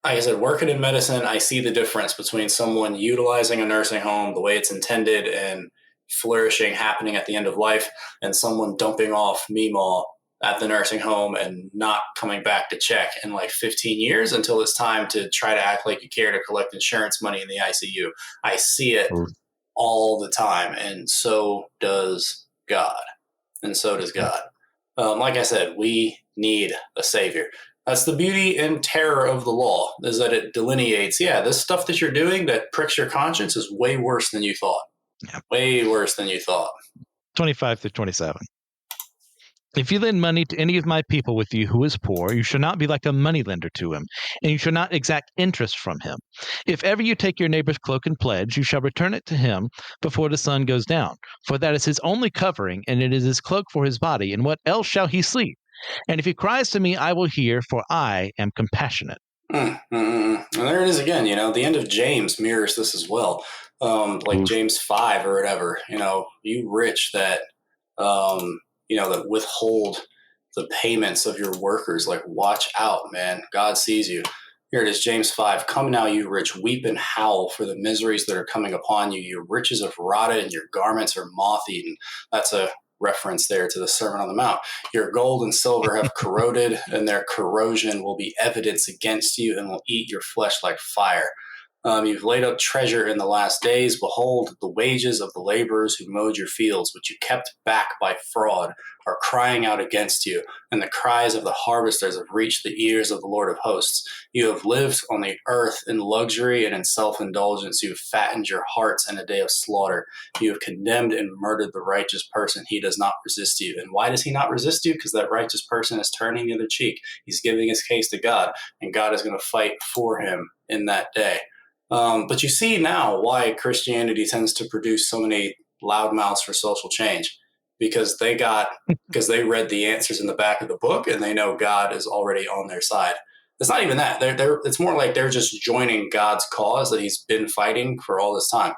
like I said, working in medicine, I see the difference between someone utilizing a nursing home the way it's intended and flourishing happening at the end of life, and someone dumping off Meemaw at the nursing home and not coming back to check in 15 years until it's time to try to act like you care to collect insurance money in the ICU. I see it all the time, and so does God. And so does God. Like I said, we need a savior. That's the beauty and terror of the law, is that it delineates, this stuff that you're doing that pricks your conscience is way worse than you thought. Yeah. Way worse than you thought. 25 through 27. If you lend money to any of my people with you who is poor, you shall not be like a moneylender to him, and you shall not exact interest from him. If ever you take your neighbor's cloak and pledge, you shall return it to him before the sun goes down, for that is his only covering, and it is his cloak for his body, and what else shall he sleep? And if he cries to me, I will hear, for I am compassionate. And there it is again. The end of James mirrors this as well. James 5 or whatever. You rich that that withhold the payments of your workers. Watch out, man. God sees you. Here it is, James 5. Come now, you rich, weep and howl for the miseries that are coming upon you. Your riches have rotted and your garments are moth-eaten. That's a reference there to the Sermon on the Mount. Your gold and silver have corroded, and their corrosion will be evidence against you and will eat your flesh like fire. You've laid up treasure in the last days. Behold, the wages of the laborers who mowed your fields, which you kept back by fraud, are crying out against you, and the cries of the harvesters have reached the ears of the Lord of hosts. You have lived on the earth in luxury and in self-indulgence. You have fattened your hearts in a day of slaughter. You have condemned and murdered the righteous person. He does not resist you. And why does he not resist you? Because that righteous person is turning the other cheek. He's giving his case to God, and God is going to fight for him in that day. But you see now why Christianity tends to produce so many loudmouths for social change, because they read the answers in the back of the book and they know God is already on their side. It's not even that. It's more like they're just joining God's cause that he's been fighting for all this time.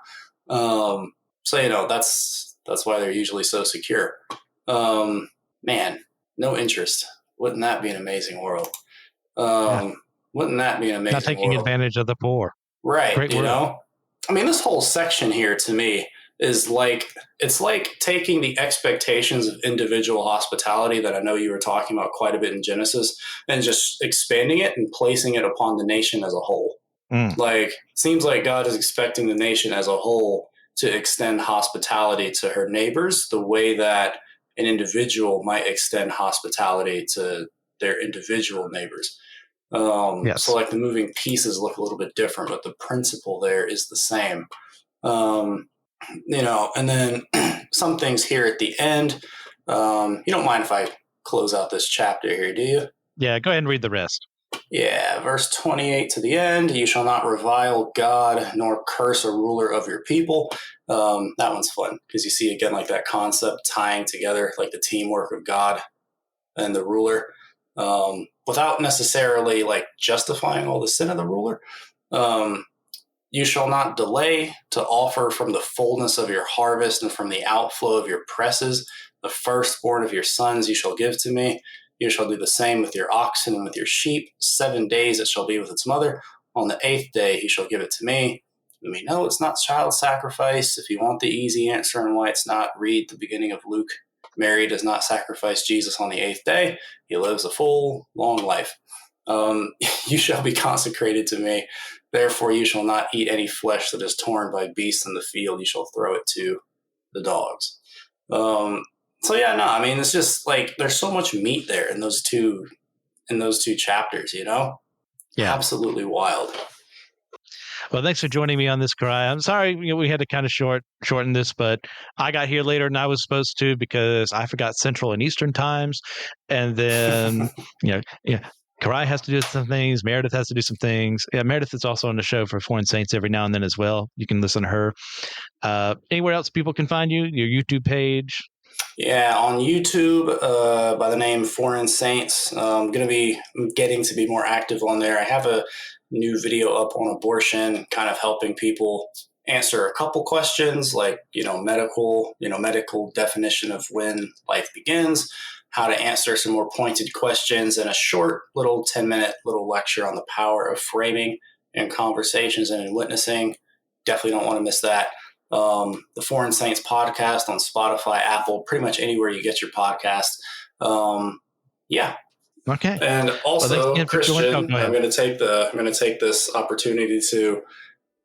That's why they're usually so secure. Man, no interest. Wouldn't that be an amazing world? Wouldn't that be an amazing Not taking world? advantage of the poor. Right. Great You world. know, I mean, this whole section here to me is like, it's like taking the expectations of individual hospitality that I know you were talking about quite a bit in Genesis and just expanding it and placing it upon the nation as a whole. Like, seems like God is expecting the nation as a whole to extend hospitality to her neighbors the way that an individual might extend hospitality to their individual neighbors. Yes. So like the moving pieces look a little bit different, but the principle there is the same. You know, and then some things here at the end. You don't mind if I close out this chapter here, do you? Yeah, go ahead and read the rest. Yeah, verse 28 to the end. You shall not revile God nor curse a ruler of your people. That one's fun because you see again like that concept tying together like the teamwork of God and the ruler, without necessarily like justifying all the sin of the ruler. You shall not delay to offer from the fullness of your harvest and from the outflow of your presses. The firstborn of your sons you shall give to me. You shall do the same with your oxen and with your sheep. 7 days it shall be with its mother. On the 8th day he shall give it to me. Let me know it's not child sacrifice. If you want the easy answer on why it's not, read the beginning of Luke. Mary does not sacrifice Jesus on the 8th day. He lives a full, long life. You shall be consecrated to me. Therefore, you shall not eat any flesh that is torn by beasts in the field. You shall throw it to the dogs. So yeah, no, I mean, it's just like there's so much meat there in those two chapters. You know, Yeah, absolutely wild. Well, thanks for joining me on this, Karai. I'm sorry we had to kind of shorten this, but I got here later than I was supposed to because I forgot Central and Eastern times, and then Karai has to do some things. Meredith has to do some things. Yeah, Meredith is also on the show for Foreign Saints every now and then as well. You can listen to her. Anywhere else people can find you? Your YouTube page? Yeah, on YouTube by the name Foreign Saints. I'm going to be getting to be more active on there. I have a new video up on abortion, kind of helping people answer a couple questions like, medical definition of when life begins, how to answer some more pointed questions, and a short little 10-minute little lecture on the power of framing and conversations and in witnessing. Definitely don't want to miss that. The Foreign Saints podcast on Spotify, Apple, pretty much anywhere you get your podcast. Yeah. Okay. And also, Christian, I'm going to take this opportunity to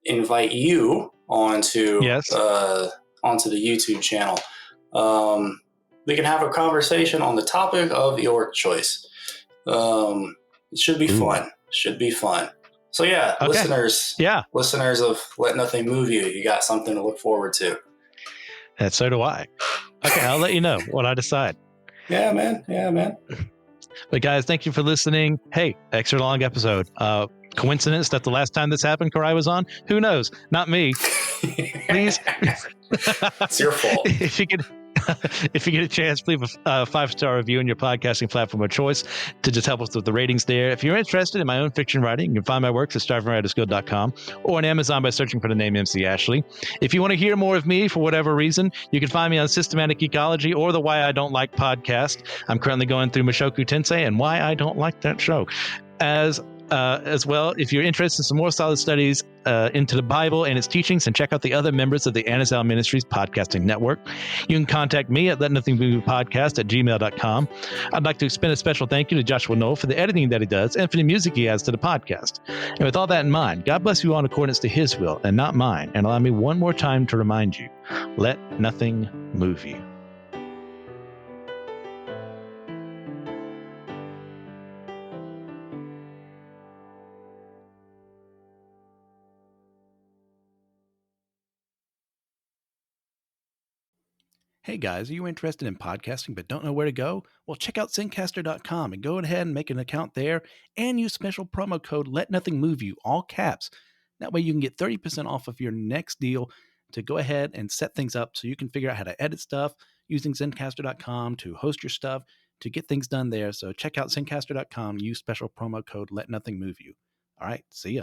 invite you onto the YouTube channel. We can have a conversation on the topic of your choice. It should be fun. So yeah, okay. listeners of Let Nothing Move You, you got something to look forward to. And so do I. Okay, I'll let you know what I decide. Yeah, man. But guys, thank you for listening. Hey, extra long episode. Coincidence that the last time this happened, Karai was on? Who knows? Not me. Please. It's your fault. If you get a chance, leave a 5-star review on your podcasting platform of choice to just help us with the ratings there. If you're interested in my own fiction writing, you can find my works at strivingwritersguild.com or on Amazon by searching for the name MC Ashley. If you want to hear more of me for whatever reason, you can find me on Systematic Ecology or the Why I Don't Like podcast. I'm currently going through Mushoku Tensei and why I don't like that show. As well, if you're interested in some more solid studies into the Bible and its teachings, and check out the other members of the Anazal Ministries podcasting network. You can contact me at letnothingmoveypodcast@gmail.com. I'd like to extend a special thank you to Joshua Knoll for the editing that he does and for the music he adds to the podcast. And with all that in mind, God bless you all in accordance to his will and not mine. And allow me one more time to remind you, let nothing move you. Hey guys, are you interested in podcasting but don't know where to go? Well, check out Zencaster.com and go ahead and make an account there and use special promo code Let Nothing Move You, all caps. That way you can get 30% off of your next deal to go ahead and set things up so you can figure out how to edit stuff using Zencaster.com to host your stuff, to get things done there. So check out Zencaster.com, use special promo code Let Nothing Move You. All right, see ya.